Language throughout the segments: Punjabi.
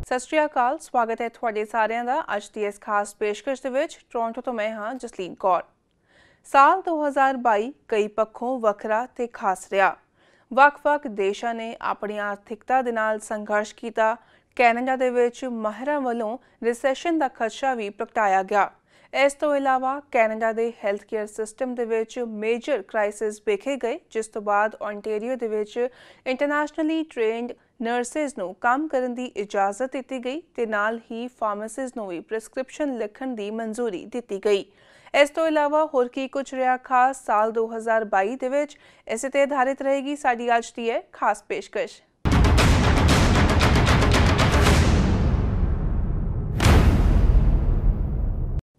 ਸਤਿ ਸ਼੍ਰੀ ਅਕਾਲ, ਸਵਾਗਤ ਹੈ ਤੁਹਾਡੇ ਸਾਰਿਆਂ ਦਾ ਅੱਜ ਦੀ ਇਸ ਖਾਸ ਪੇਸ਼ਕਸ਼ ਦੇ ਵਿੱਚ। ਟੋਰਾਂਟੋ ਤੋਂ ਮੈਂ ਹਾਂ ਜਸਲੀਨ ਕੌਰ। ਸਾਲ 2022 ਕਈ ਪੱਖੋਂ ਵੱਖਰਾ ਤੇ ਖਾਸ ਰਿਹਾ। ਵੱਖ-ਵੱਖ ਦੇਸ਼ਾਂ ਨੇ ਆਪਣੀ ਆਰਥਿਕਤਾ ਦੇ ਨਾਲ ਸੰਘਰਸ਼ ਕੀਤਾ। ਕੈਨੇਡਾ ਦੇ ਵਿੱਚ ਮਾਹਿਰਾਂ ਵੱਲੋਂ ਰਿਸੈਸ਼ਨ ਦਾ ਖਦਸ਼ਾ ਵੀ ਪ੍ਰਗਟਾਇਆ ਗਿਆ। ਇਸ ਤੋਂ ਇਲਾਵਾ ਕੈਨੇਡਾ ਦੇ ਹੈਲਥ ਕੇਅਰ ਸਿਸਟਮ ਦੇ ਵਿੱਚ ਮੇਜਰ ਕ੍ਰਾਈਸਿਸ ਵੇਖੇ ਗਏ, ਜਿਸ ਤੋਂ ਬਾਅਦ ਓਨਟਾਰੀਓ ਦੇ ਵਿੱਚ ਇੰਟਰਨੈਸ਼ਨਲੀ ਟ੍ਰੇਨਡ ਨਰਸਿਜ਼ ਨੂੰ ਕੰਮ ਕਰਨ ਦੀ ਇਜਾਜ਼ਤ ਦਿੱਤੀ ਗਈ ਤੇ ਨਾਲ ਹੀ ਫਾਰਮਾਸਿਸਟ ਨੂੰ ਵੀ ਪ੍ਰਿਸਕ੍ਰਿਪਸ਼ਨ ਲਿਖਣ ਦੀ ਮਨਜ਼ੂਰੀ ਦਿੱਤੀ ਗਈ। ਇਸ ਤੋਂ ਇਲਾਵਾ ਹੋਰ ਕੀ ਕੁਝ ਰਿਹਾ ਖਾਸ ਸਾਲ 2022 ਦੇ ਵਿੱਚ, ਇਸੇ ਤੇ ਆਧਾਰਿਤ ਰਹੇਗੀ ਸਾਡੀ ਅੱਜ ਦੀ ਇਹ ਖਾਸ ਪੇਸ਼ਕਸ਼।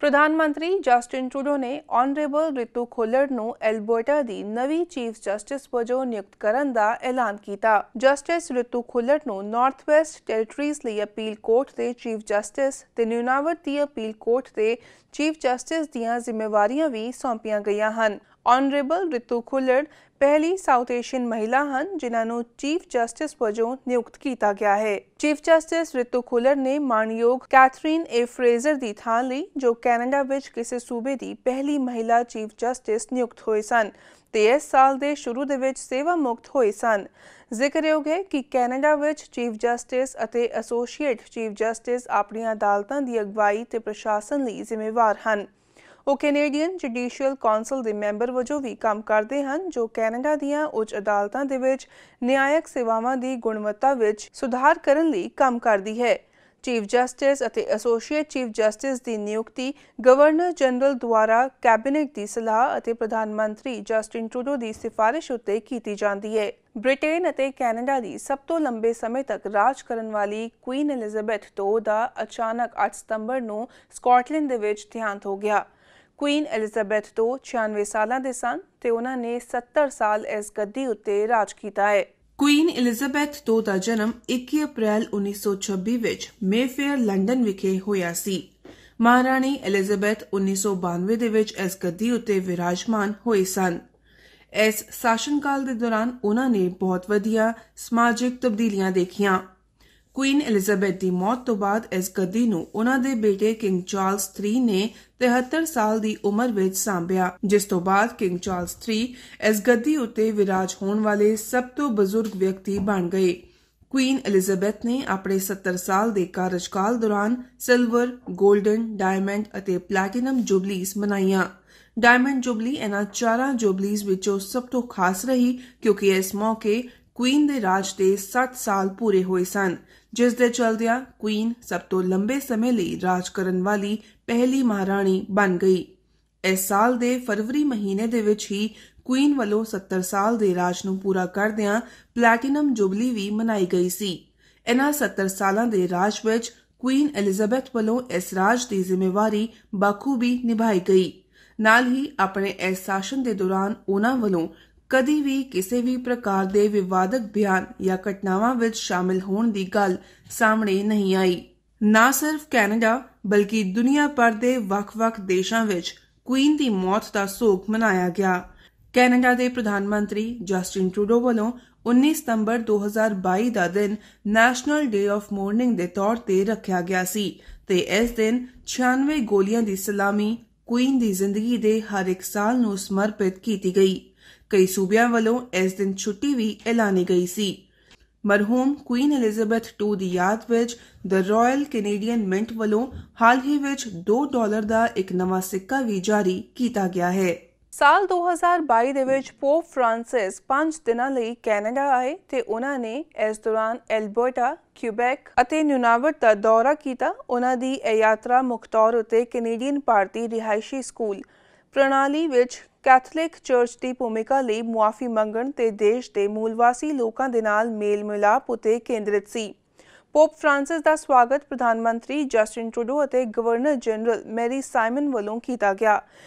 ਪ੍ਰਧਾਨ ਮੰਤਰੀ ਜਸਟਿਨ ਟਰੂਡੋ ਨੇ ਆਨਰੇਬਲ ਰਿਤੂ ਖੁੱਲਰ ਨੂੰ ਐਲਬਰਟਾ ਦੀ ਨਵੀਂ ਚੀਫ ਜਸਟਿਸ ਵਜੋਂ ਨਿਯੁਕਤ ਕਰਨ ਦਾ ਐਲਾਨ ਕੀਤਾ। ਜਸਟਿਸ ਰਿਤੂ ਖੁੱਲਰ ਨੂੰ ਨਾਰਥ ਵੈਸਟ ਟੈਰੀਟਰੀਜ਼ ਲਈ ਅਪੀਲ ਕੋਰਟ ਦੇ ਚੀਫ ਜਸਟਿਸ ਤੇ ਨਿਊਨਾਵਟ ਦੀ ਅਪੀਲ ਕੋਰਟ ਦੇ ਚੀਫ ਜਸਟਿਸ ਦੀਆਂ ਜ਼ਿੰਮੇਵਾਰੀਆਂ ਵੀ ਸੌਂਪੀਆਂ ਗਈਆਂ ਹਨ। ਆਨਰੇਬਲ ਰਿਤੂ ਖੁੱਲਰ ਪਹਿਲੀ ਸਾਊਥ ਏਸ਼ੀਅਨ ਮਹਿਲਾ ਹਨ ਜਿਨ੍ਹਾਂ ਨੂੰ ਚੀਫ ਜਸਟਿਸ ਵਜੋਂ ਨਿਯੁਕਤ ਕੀਤਾ ਗਿਆ ਹੈ। ਚੀਫ ਜਸਟਿਸ ਰਿਤੂ ਖੁੱਲਰ ਨੇ ਮਾਣਯੋਗ ਕੈਥਰੀਨ ਏ ਫਰੇਜ਼ਰ ਦੀ ਥਾਂ ਲਈ, ਜੋ ਕੈਨੇਡਾ ਵਿੱਚ ਕਿਸੇ ਸੂਬੇ ਦੀ ਪਹਿਲੀ ਮਹਿਲਾ ਚੀਫ ਜਸਟਿਸ ਨਿਯੁਕਤ ਹੋਏ ਸਨ ਤੇ ਇਸ ਸਾਲ ਦੇ ਸ਼ੁਰੂ ਦੇ ਵਿੱਚ ਸੇਵਾ ਮੁਕਤ ਹੋਏ ਸਨ। ਜ਼ਿਕਰਯੋਗ ਹੈ ਕਿ ਕੈਨੇਡਾ ਵਿੱਚ ਚੀਫ ਜਸਟਿਸ ਅਤੇ ਐਸੋਸੀਏਟ ਚੀਫ ਜਸਟਿਸ ਆਪਣੀਆਂ ਅਦਾਲਤਾਂ ਦੀ ਅਗਵਾਈ ਤੇ ਪ੍ਰਸ਼ਾਸਨ ਲਈ ਜ਼ਿੰਮੇਵਾਰ ਹਨ। ਉਹ ਕੈਨੇਡੀਅਨ ਜੁਡੀਸ਼ੀਅਲ ਕੌਂਸਲ ਦੇ ਮੈਂਬਰ ਵਜੋਂ ਵੀ ਕੰਮ ਕਰਦੇ ਹਨ, ਜੋ ਕੈਨੇਡਾ ਦੀਆਂ ਉੱਚ ਅਦਾਲਤਾਂ ਦੇ ਵਿੱਚ ਨਿਆਇਕ ਸੇਵਾਵਾਂ ਦੀ ਗੁਣਵੱਤਾ ਵਿੱਚ ਸੁਧਾਰ ਕਰਨ ਲਈ ਕੰਮ ਕਰਦੀ ਹੈ। ਚੀਫ ਜਸਟਿਸ ਅਤੇ ਐਸੋਸੀਏਟ ਚੀਫ ਜਸਟਿਸ ਦੀ ਨਿਯੁਕਤੀ ਗਵਰਨਰ ਜਨਰਲ ਦੁਆਰਾ ਕੈਬਨਿਟ ਦੀ ਸਲਾਹ ਅਤੇ ਪ੍ਰਧਾਨ ਮੰਤਰੀ ਜਸਟਿਨ ਟਰੂਡੋ ਦੀ ਸਿਫਾਰਿਸ਼ ਉੱਤੇ ਕੀਤੀ ਜਾਂਦੀ ਹੈ। ਬ੍ਰਿਟੇਨ ਅਤੇ ਕੈਨੇਡਾ ਦੀ ਸਭ ਤੋਂ ਲੰਬੇ ਸਮੇਂ ਤੱਕ ਰਾਜ ਕਰਨ ਵਾਲੀ ਕੁਈਨ ਐਲਿਜ਼ਾਬੈਥ II ਦਾ ਅਚਾਨਕ 8 ਸਤੰਬਰ ਨੂੰ ਸਕਾਟਲੈਂਡ ਦੇ ਵਿੱਚ ਦੇਹਾਂਤ ਹੋ ਗਿਆ। ਕੁਈਨ ਐਲਿਜ਼ਾਬੈਥ II 96 ਸਾਲਾਂ ਦੇ ਸਨ ਤੇ ਉਹਨਾਂ ਨੇ 70 ਸਾਲ ਇਸ ਗੱਦੀ ਉੱਤੇ ਰਾਜ ਕੀਤਾ ਹੈ। ਕੁਈਨ ਐਲਿਜ਼ਾਬੈਥ II ਦਾ ਜਨਮ 21 ਅਪ੍ਰੈਲ 1926 ਵਿੱਚ ਮੇਫੇਅਰ ਲੰਡਨ ਵਿਖੇ ਹੋਇਆ ਸੀ। ਮਹਾਰਾਣੀ ਐਲਿਜ਼ਾਬੈਥ 1992 ਦੇ ਵਿੱਚ ਇਸ ਗੱਦੀ ਉੱਤੇ ਵਿਰਾਜਮਾਨ ਹੋਏ ਸਨ। ਇਸ ਸ਼ਾਸਨਕਾਲ ਦੇ ਦੌਰਾਨ ਉਹਨਾਂ ਨੇ ਬਹੁਤ ਵਧੀਆ ਸਮਾਜਿਕ ਤਬਦੀਲੀਆਂ ਦੇਖੀਆਂ। ਕੁਈਨ ਐਲਿਜ਼ਾਬੈਥ ਦੀ ਮੌਤ ਤੋਂ ਬਾਅਦ ਇਸ ਗੱਦੀ ਨੂੰ ਉਹਨਾਂ ਦੇ ਬੇਟੇ ਕਿੰਗ ਚਾਰਲਸ III ਨੇ 73 ਸਾਲ ਦੀ ਉਮਰ ਵਿੱਚ ਸੰਭਿਆ, ਜਿਸ ਤੋਂ ਬਾਅਦ ਕਿੰਗ ਚਾਰਲਸ III ਇਸ ਗੱਦੀ ਉੱਤੇ ਵਿਰਾਜ ਹੋਣ ਵਾਲੇ ਸਭ ਤੋਂ ਬਜ਼ੁਰਗ ਵਿਅਕਤੀ ਬਣ ਗਏ। ਕੁਈਨ ਐਲਿਜ਼ਾਬੈਥ ਨੇ ਆਪਣੇ 70 ਸਾਲ ਦੇ ਕਾਰਜਕਾਲ ਦੌਰਾਨ ਸਿਲਵਰ, ਗੋਲਡਨ, ਡਾਇਮੰਡ ਅਤੇ ਪਲੈਟੀਨਮ ਜੁਬਲੀਜ਼ ਮਨਾਈਆਂ। ਡਾਇਮੰਡ ਜੁਬਲੀ ਇਹਨਾਂ ਚਾਰਾਂ ਜੁਬਲੀਜ਼ ਵਿੱਚੋਂ ਸਭ ਤੋਂ ਖਾਸ ਰਹੀ ਕਿਉਂਕਿ ਇਸ ਮੌਕੇ ਕੁਈਨ ਦੇ ਰਾਜ ਦੇ 60 ਸਾਲ ਪੂਰੇ ਹੋਏ ਸਨ, ਜਿਸ ਦੇ ਚਲਦਿਆਂ ਕੁਈਨ ਸਭ ਤੋਂ ਲੰਬੇ ਸਮੇਂ ਲਈ ਰਾਜ ਕਰਨ ਵਾਲੀ ਪਹਿਲੀ ਮਹਾਰਾਣੀ ਬਣ ਗਈ। ਇਸ ਸਾਲ ਦੇ ਫਰਵਰੀ ਮਹੀਨੇ ਦੇ ਵਿੱਚ ਹੀ ਕੁਈਨ ਵੱਲੋਂ 70 ਸਾਲ ਦੇ ਰਾਜ ਨੂੰ ਪੂਰਾ ਕਰਦਿਆਂ ਪਲੈਟੀਨਮ ਜੁਬਲੀ ਵੀ ਮਨਾਈ ਗਈ ਸੀ। ਇਹਨਾਂ 70 ਸਾਲਾਂ ਦੇ ਰਾਜ ਵਿੱਚ ਕੁਈਨ ਐਲਿਜ਼ਾਬੈਥ ਵੱਲੋਂ ਇਸ ਰਾਜ ਦੀ ਜ਼ਿੰਮੇਵਾਰੀ ਬਾਖੂਬੀ ਨਿਭਾਈ ਗਈ। ਨਾਲ ਹੀ ਆਪਣੇ ਇਸ ਸ਼ਾਸਨ ਦੇ ਦੌਰਾਨ ਉਹਨਾਂ ਵੱਲੋਂ ਕਦੀ ਵੀ ਕਿਸੇ ਵੀ ਪ੍ਰਕਾਰ ਦੇ ਵਿਵਾਦਕ ਬਿਆਨ ਜਾਂ ਘਟਨਾਵਾਂ ਵਿੱਚ ਸ਼ਾਮਿਲ ਹੋਣ ਦੀ ਗੱਲ ਸਾਹਮਣੇ ਨਹੀਂ ਆਈ। ਨਾ ਸਿਰਫ ਕੈਨੇਡਾ ਬਲਕਿ ਦੁਨੀਆ ਭਰ ਦੇ ਵੱਖ-ਵੱਖ ਦੇਸ਼ਾਂ ਵਿੱਚ ਕੁਈਨ ਦੀ ਮੌਤ ਦਾ ਸੋਗ ਮਨਾਇਆ ਗਿਆ। ਕੈਨੇਡਾ ਦੇ ਪ੍ਰਧਾਨ ਮੰਤਰੀ ਜਸਟਿਨ ਟਰੂਡੋ ਵੱਲੋਂ 19 ਸਤੰਬਰ 2022 ਦਾ ਦਿਨ ਨੈਸ਼ਨਲ ਡੇ ਆਫ ਮੋਰਨਿੰਗ ਦੇ ਤੌਰ ਤੇ ਰੱਖਿਆ ਗਿਆ ਸੀ ਤੇ ਇਸ ਦਿਨ 96 ਗੋਲੀਆਂ ਦੀ ਸਲਾਮੀ ਕੁਈਨ ਦੀ ਜ਼ਿੰਦਗੀ ਦੇ ਹਰ ਇੱਕ ਸਾਲ ਨੂੰ ਸਮਰਪਿਤ ਕੀਤੀ ਗਈ। ਕਈ ਸੂਬਿਆਂ ਵੱਲੋਂ ਇਸ ਦਿਨ ਛੁੱਟੀ ਵੀ ਐਲਾਨੀ ਗਈ ਸੀ। ਮਰਹੂਮ ਕੁਈਨ ਐਲਿਜ਼ਾਬੈਥ II ਦੀ ਯਾਦ ਵਿੱਚ ਦ ਰਾਇਲ ਕੈਨੇਡੀਅਨ ਮਿੰਟ ਵੱਲੋਂ ਹਾਲ ਹੀ ਵਿੱਚ $2 ਦਾ ਇੱਕ ਨਵਾਂ ਸਿੱਕਾ ਵੀ ਜਾਰੀ ਕੀਤਾ ਗਿਆ ਹੈ। ਸਾਲ 2022 ਦੇ ਵਿੱਚ ਪੋਪ ਫ੍ਰਾਂਸਿਸ 5 ਦਿਨਾਂ ਲਈ ਕੈਨੇਡਾ ਆਏ ਤੇ ਉਹਨਾਂ ਨੇ ਇਸ ਦੌਰਾਨ ਐਲਬਰਟਾ, ਕਿਊਬੈਕ ਅਤੇ ਨਿਊਨਾਵਟ ਦਾ ਦੌਰਾ ਕੀਤਾ। ਉਹਨਾਂ ਦੀ ਇਹ ਯਾਤਰਾ ਮੁੱਖ ਤੌਰ ਉੱਤੇ ਕੈਨੇਡੀਅਨ ਭਾਰਤੀ ਰਿਹਾਇਸ਼ੀ ਸਕੂਲ ਪ੍ਰਣਾਲੀ ਵਿੱਚ ਕੈਥੋਲਿਕ ਚਰਚ ਦੀ ਭੂਮਿਕਾ ਲਈ ਮੁਆਫੀ ਮੰਗਣ ਤੇ ਦੇਸ਼ ਦੇ ਮੂਲਵਾਸੀ ਲੋਕਾਂ ਦੇ ਨਾਲ ਮੇਲ ਮਿਲਾਪ ਉੱਤੇ ਕੇਂਦਰਿਤ ਸੀ। ਪੋਪ ਫ੍ਰਾਂਸਿਸ ਦਾ ਸਵਾਗਤ ਪ੍ਰਧਾਨ ਮੰਤਰੀ ਜਸਟਿਨ ਟਰੂਡੋ ਅਤੇ ਗਵਰਨਰ ਜਨਰਲ ਮੈਰੀ ਸਾਈਮਨ ਵੱਲੋਂ ਕੀਤਾ ਗਿਆ।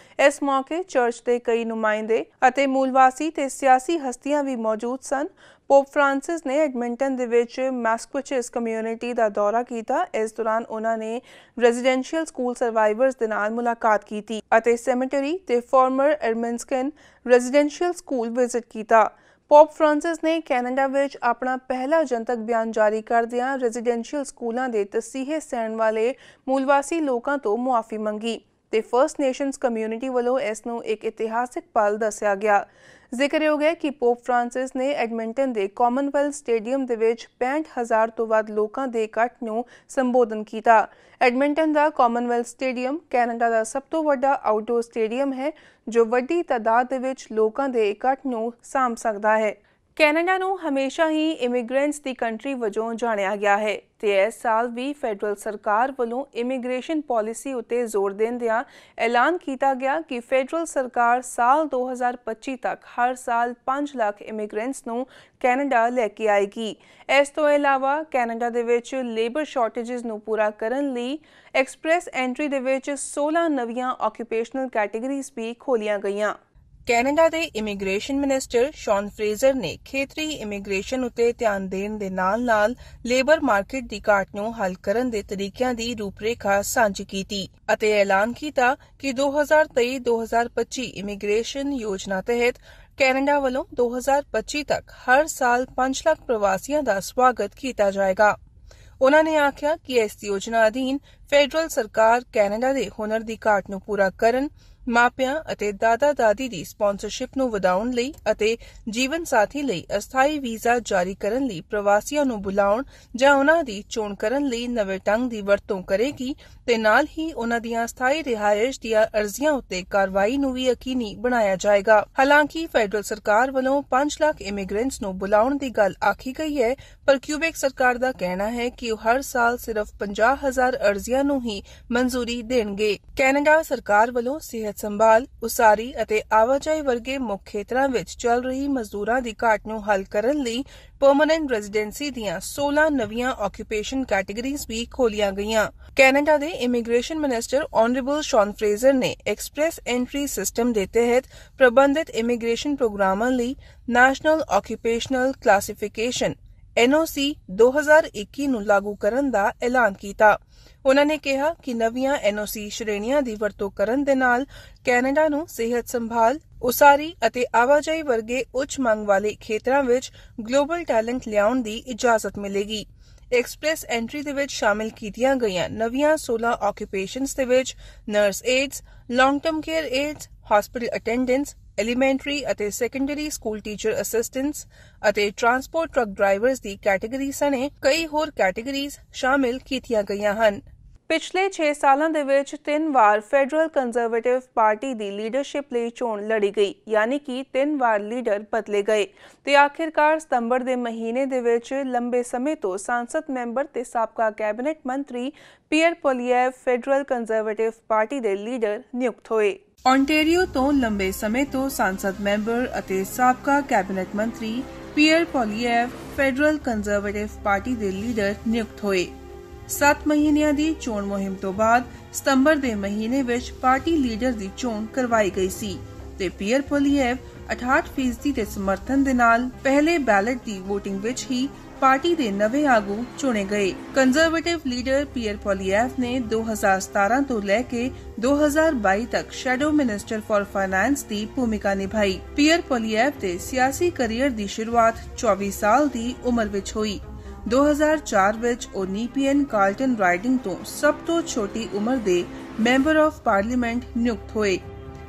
ਇਸ ਮੌਕੇ ਚਰਚ ਦੇ ਕਈ ਨੁਮਾਇੰਦੇ ਅਤੇ ਮੂਲਵਾਸੀ ਤੇ ਸਿਆਸੀ ਹਸਤੀਆਂ ਵੀ ਮੌਜੂਦ ਸਨ। ਪੋਪ ਫ੍ਰਾਂਸਿਸ ਨੇ ਐਡਮਿੰਟਨ ਦੇ ਵਿੱਚ ਮੈਸਕੁਚਿਸ ਕਮਿਊਨਿਟੀ ਦਾ ਦੌਰਾ ਕੀਤਾ। ਇਸ ਦੌਰਾਨ ਉਹਨਾਂ ਨੇ ਰੈਜ਼ੀਡੈਂਸ਼ੀਅਲ ਸਕੂਲ ਸਰਵਾਈਵਰਸ ਦੇ ਨਾਲ ਮੁਲਾਕਾਤ ਕੀਤੀ ਅਤੇ ਸੈਮੇਟਰੀ ਤੇ ਫਾਰਮਰ ਐਰਮਿਨਸਕਿਨ ਰੈਜ਼ੀਡੈਂਸ਼ੀਅਲ ਸਕੂਲ ਵਿਜ਼ਿਟ ਕੀਤਾ। ਪੋਪ ਫ੍ਰਾਂਸਿਸ ਨੇ ਕੈਨੇਡਾ ਵਿੱਚ ਆਪਣਾ ਪਹਿਲਾ ਜਨਤਕ ਬਿਆਨ ਜਾਰੀ ਕਰਦਿਆਂ ਰੈਜ਼ੀਡੈਂਸ਼ੀਅਲ ਸਕੂਲਾਂ ਦੇ ਤਸੀਹੇ ਸਹਿਣ ਵਾਲੇ ਮੂਲਵਾਸੀ ਲੋਕਾਂ ਤੋਂ ਮੁਆਫੀ ਮੰਗੀ ਤੇ ਫਰਸਟ ਨੇਸ਼ਨਸ ਕਮਿਊਨਿਟੀ ਵੱਲੋਂ ਇਸ ਨੂੰ ਇੱਕ ਇਤਿਹਾਸਕ ਪਲ ਦੱਸਿਆ ਗਿਆ। ਜ਼ਿਕਰਯੋਗ ਹੈ ਕਿ ਪੋਪ ਫ੍ਰਾਂਸਿਸ ਨੇ ਐਡਮਿੰਟਨ ਦੇ ਕਾਮਨਵੈਲਥ ਸਟੇਡੀਅਮ ਦੇ ਵਿੱਚ 65,000 ਤੋਂ ਵੱਧ ਲੋਕਾਂ ਦੇ ਇਕੱਠ ਨੂੰ ਸੰਬੋਧਨ ਕੀਤਾ। ਐਡਮਿੰਟਨ ਦਾ ਕਾਮਨਵੈਲਥ ਸਟੇਡੀਅਮ ਕੈਨੇਡਾ ਦਾ ਸਭ ਤੋਂ ਵੱਡਾ ਆਊਟਡੋਰ ਸਟੇਡੀਅਮ ਹੈ ਜੋ ਵੱਡੀ ਤਾਦਾਦ ਦੇ ਵਿੱਚ ਲੋਕਾਂ ਦੇ ਇਕੱਠ ਨੂੰ ਸਾਂਭ ਸਕਦਾ ਹੈ। ਕੈਨੇਡਾ ਨੂੰ ਹਮੇਸ਼ਾ ਹੀ ਇਮੀਗ੍ਰੈਂਟਸ ਦੀ ਕੰਟਰੀ ਵਜੋਂ ਜਾਣਿਆ ਗਿਆ ਹੈ ਤੇ ਇਸ ਸਾਲ ਵੀ ਫੈਡਰਲ ਸਰਕਾਰ ਵੱਲੋਂ ਇਮੀਗ੍ਰੇਸ਼ਨ ਪਾਲਿਸੀ ਉੱਤੇ ਜ਼ੋਰ ਦਿੰਦਿਆਂ ਐਲਾਨ ਕੀਤਾ ਗਿਆ ਕਿ ਫੈਡਰਲ ਸਰਕਾਰ ਸਾਲ 2025 ਤੱਕ ਹਰ ਸਾਲ 5 ਲੱਖ ਇਮੀਗ੍ਰੈਂਟਸ ਨੂੰ ਕੈਨੇਡਾ ਲੈ ਕੇ ਆਏਗੀ। ਇਸ ਤੋਂ ਇਲਾਵਾ ਕੈਨੇਡਾ ਦੇ ਵਿੱਚ ਲੇਬਰ ਸ਼ਾਰਟੇਜਸ ਨੂੰ ਪੂਰਾ ਕਰਨ ਲਈ ਐਕਸਪ੍ਰੈਸ ਐਂਟਰੀ ਦੇ ਵਿੱਚ 16 ਨਵੀਆਂ ਆਕੂਪੇਸ਼ਨਲ ਕੈਟੇਗਰੀਜ਼ ਵੀ ਖੋਲੀਆਂ ਗਈਆਂ। ਕੈਨੇਡਾ ਦੇ ਇਮੀਗ੍ਰੇਸ਼ਨ ਮਿਨਿਸਟਰ ਸ਼ੌਨ ਫਰੇਜ਼ਰ ਨੇ ਖੇਤਰੀ ਇਮੀਗ੍ਰੇਸ਼ਨ ਉੱਤੇ ਧਿਆਨ ਦੇਣ ਦੇ ਨਾਲ-ਨਾਲ ਲੇਬਰ ਮਾਰਕੀਟ ਦੀ ਘਾਟ ਨੂੰ ਹੱਲ ਕਰਨ ਦੇ ਤਰੀਕਿਆਂ ਦੀ ਰੂਪਰੇਖਾ ਸਾਂਝੀ ਕੀਤੀ ਅਤੇ ਐਲਾਨ ਕੀਤਾ ਕਿ 2023-2025 ਇਮੀਗ੍ਰੇਸ਼ਨ ਯੋਜਨਾ ਤਹਿਤ ਕੈਨੇਡਾ ਵੱਲੋਂ 2025 ਤੱਕ ਹਰ ਸਾਲ 5 ਲੱਖ ਪ੍ਰਵਾਸੀਆਂ ਦਾ ਸਵਾਗਤ ਕੀਤਾ ਜਾਏਗਾ। ਉਨ੍ਹਾਂ ਨੇ ਆਖਿਆ ਕਿ ਇਸ ਯੋਜਨਾ ਅਧੀਨ ਫੈਡਰਲ ਸਰਕਾਰ ਕੈਨੇਡਾ ਦੇ ਹੁਨਰ ਦੀ ਘਾਟ ਨੂੰ ਪੂਰਾ ਕਰਨ, ਮਾਪਿਆਂ ਅਤੇ ਦਾਦਾ-ਦਾਦੀ ਦੀ ਸਪਾਂਸਰਸ਼ਿਪ ਨੂੰ ਵਧਾਉਣ ਲਈ ਅਤੇ ਜੀਵਨ ਸਾਥੀ ਲਈ ਅਸਥਾਈ ਵੀਜ਼ਾ ਜਾਰੀ ਕਰਨ ਲਈ ਪ੍ਰਵਾਸੀਆਂ ਨੂੰ ਬੁਲਾਉਣ ਜਾਂ ਉਨ੍ਹਾਂ ਦੀ ਚੋਣ ਕਰਨ ਲਈ ਨਵੇਂ ਢੰਗ ਦੀ ਵਰਤੋਂ ਕਰੇਗੀ ਤੇ ਨਾਲ ਹੀ ਉਨ੍ਹਾਂ ਦੀਆਂ ਸਥਾਈ ਰਿਹਾਇਸ਼ ਦੀਆਂ ਅਰਜ਼ੀਆਂ ਉੱਤੇ ਕਾਰਵਾਈ ਨੂੰ ਵੀ ਯਕੀਨੀ ਬਣਾਇਆ ਜਾਏਗਾ। ਹਾਲਾਂਕਿ ਫੈਡਰਲ ਸਰਕਾਰ ਵੱਲੋਂ 5 ਲੱਖ ਇਮੀਗ੍ਰੈਂਟਸ ਨੂੰ ਬੁਲਾਉਣ ਦੀ ਗੱਲ ਆਖੀ ਗਈ ਹੈ, ਪਰ ਕਿਊਬੈਕ ਸਰਕਾਰ ਦਾ ਕਹਿਣਾ ਹੈ ਕਿ ਉਹ ਹਰ ਸਾਲ ਸਿਰਫ 50,000 ਅਰਜ਼ੀਆਂ ਨੂੰ ਹੀ ਮਨਜ਼ੂਰੀ ਦੇਣਗੇ। ਕੈਨੇਡਾ ਸਰਕਾਰ ਵੱਲੋਂ ਸਿਹਤ ਸੰਭਾਲ, ਉਸਾਰੀ ਅਤੇ ਆਵਾਜਾਈ ਵਰਗੇ ਮੁੱਖ ਖੇਤਰਾਂ ਵਿੱਚ ਚੱਲ ਰਹੀ ਮਜ਼ਦੂਰਾਂ ਦੀ ਘਾਟ ਨੂੰ ਹੱਲ ਕਰਨ ਲਈ ਪਰਮਾਨੈਂਟ ਰੈਜ਼ੀਡੈਂਸੀ ਦੀਆਂ 16 ਨਵੀਆਂ ਆਕੂਪੇਸ਼ਨ ਕੈਟੇਗਰੀਜ਼ ਵੀ ਖੋਲੀਆਂ ਗਈਆਂ। ਕੈਨੇਡਾ ਦੇ ਇਮੀਗ੍ਰੇਸ਼ਨ ਮਿਨਿਸਟਰ ਆਨਰੇਬਲ ਸ਼ੌਨ ਫਰੇਜ਼ਰ ਨੇ ਐਕਸਪ੍ਰੈਸ ਐਂਟਰੀ ਸਿਸਟਮ ਦੇ ਤਹਿਤ ਪ੍ਰਬੰਧਿਤ ਇਮੀਗ੍ਰੇਸ਼ਨ ਪ੍ਰੋਗਰਾਮਾਂ ਲਈ ਨੈਸ਼ਨਲ ਆਕੂਪੇਸ਼ਨਲ ਕਲਾਸੀਫਿਕੇਸ਼ਨ NOC 2021 ਨੂੰ ਲਾਗੂ ਕਰਨ ਦਾ ਐਲਾਨ ਕੀਤਾ। ਉਨ੍ਹਾਂ ਨੇ ਕਿਹਾ ਕਿ ਨਵੀਆਂ NOC ਸ਼੍ਰੇਣੀਆਂ ਦੀ ਵਰਤੋਂ ਕਰਨ ਦੇ ਨਾਲ ਕੈਨੇਡਾ ਨੂੰ ਸਿਹਤ ਸੰਭਾਲ, ਉਸਾਰੀ ਅਤੇ ਆਵਾਜਾਈ ਵਰਗੇ ਉੱਚ ਮੰਗ ਵਾਲੇ ਖੇਤਰਾਂ ਵਿੱਚ ਗਲੋਬਲ ਟੈਲੈਂਟ ਲਿਆਉਣ ਦੀ ਇਜਾਜ਼ਤ ਮਿਲੇਗੀ। ਐਕਸਪ੍ਰੈਸ ਐਂਟਰੀ ਦੇ ਵਿੱਚ ਸ਼ਾਮਿਲ ਕੀਤੀਆਂ ਗਈਆਂ ਨਵੀਆਂ 16 ਆਕੂਪੇਸ਼ਨਸ ਦੇ ਵਿੱਚ nurse AIDS, long term care AIDS, hospital attendants, elementary ਅਤੇ ਸੈਕੰਡਰੀ ਸਕੂਲ ਟੀਚਰ ਅਸਿਸਟੈਂਟਸ ਅਤੇ ਟਰਾਂਸਪੋਰਟ ਟਰੱਕ ਡਰਾਈਵਰਸ ਦੀ ਕੈਟੇਗਰੀ ਸਣੇ ਕਈ ਹੋਰ ਕੈਟੇਗਰੀਜ਼ ਸ਼ਾਮਿਲ ਕੀਤੀਆਂ ਗਈਆਂ ਹਨ। ਪਿਛਲੇ 6 ਸਾਲਾਂ ਦੇ ਵਿੱਚ 3 ਵਾਰ ਫੈਡਰਲ ਕੰਜ਼ਰਵੇਟਿਵ ਪਾਰਟੀ ਦੀ ਲੀਡਰਸ਼ਿਪ ਲਈ ਚੋਣ ਲੜੀ ਗਈ, ਯਾਨੀ ਕਿ 3 ਵਾਰ ਲੀਡਰ ਬਦਲੇ ਗਏ ਤੇ ਆਖਿਰਕਾਰ ਸਤੰਬਰ ਦੇ ਮਹੀਨੇ ਦੇ ਵਿੱਚ ਲੰਬੇ ਸਮੇਂ ਤੋਂ ਸੰਸਦ ਮੈਂਬਰ ਤੇ ਸਾਬਕਾ ਕੈਬਨਿਟ ਮੰਤਰੀ ਪੀਅਰ ਪੋਲੀਏਵ ਫੈਡਰਲ ਕੰਜ਼ਰਵੇਟਿਵ ਪਾਰਟੀ ਦੇ ਲੀਡਰ ਨਿਯੁਕਤ ਹੋਏ। ਓਨਟਾਰੀਓ ਤੋਂ ਲੰਬੇ ਸਮੇਂ ਤੋਂ ਸੰਸਦ ਮੈਂਬਰ ਅਤੇ ਸਾਬਕਾ ਕੈਬਨਿਟ ਮੰਤਰੀ ਪੀਅਰ ਪੋਲੀਏਵ ਫੈਡਰਲ ਕੰਜ਼ਰਵੇਟਿਵ ਪਾਰਟੀ ਦੇ ਲੀਡਰ ਨਿਯੁਕਤ ਹੋਏ। 7 ਮਹੀਨਿਆਂ ਦੀ ਚੋਣ ਮੁਹਿੰਮ ਤੋਂ ਬਾਅਦ ਸਤੰਬਰ ਦੇ ਮਹੀਨੇ ਵਿੱਚ ਪਾਰਟੀ ਲੀਡਰ ਦੀ ਚੋਣ ਕਰਵਾਈ ਗਈ ਸੀ ਤੇ ਪੀਅਰ ਪੋਲੀਏਵ 68% ਦੇ ਸਮਰਥਨ ਦੇ ਨਾਲ ਪਹਿਲੇ ਬੈਲਟ ਦੀ VOTING ਵਿੱਚ ਹੀ ਪਾਰਟੀ ਦੇ ਨਵੇਂ ਆਗੂ ਚੁਣੇ ਗਏ। ਕੰਜ਼ਰਵੇਟਿਵ ਲੀਡਰ ਪੀਅਰ ਪੋਲੀਏਵ ਨੇ 2017 ਤੋਂ ਲੈ ਕੇ 2022 ਤੱਕ ਸ਼ੈਡੋ ਮਿਨਿਸਟਰ ਫਾਰ ਫਾਈਨੈਂਸ ਦੀ ਭੂਮਿਕਾ ਨਿਭਾਈ। ਪੀਅਰ ਪੋਲੀਏਵ ਦੇ ਸਿਆਸੀ ਕੈਰੀਅਰ ਦੀ ਸ਼ੁਰੂਆਤ 24 ਸਾਲ ਦੀ ਉਮਰ ਵਿੱਚ ਹੋਈ। 2004 ਵਿੱਚ ਉਹ ਨੀਪੀਐਨ ਕਾਰਲਟਨ ਰਾਈਡਿੰਗ ਤੋਂ ਸਭ ਤੋਂ ਛੋਟੀ ਉਮਰ ਦੇ ਮੈਂਬਰ ਆਫ ਪਾਰਲੀਮੈਂਟ ਨਿਯੁਕਤ ਹੋਏ।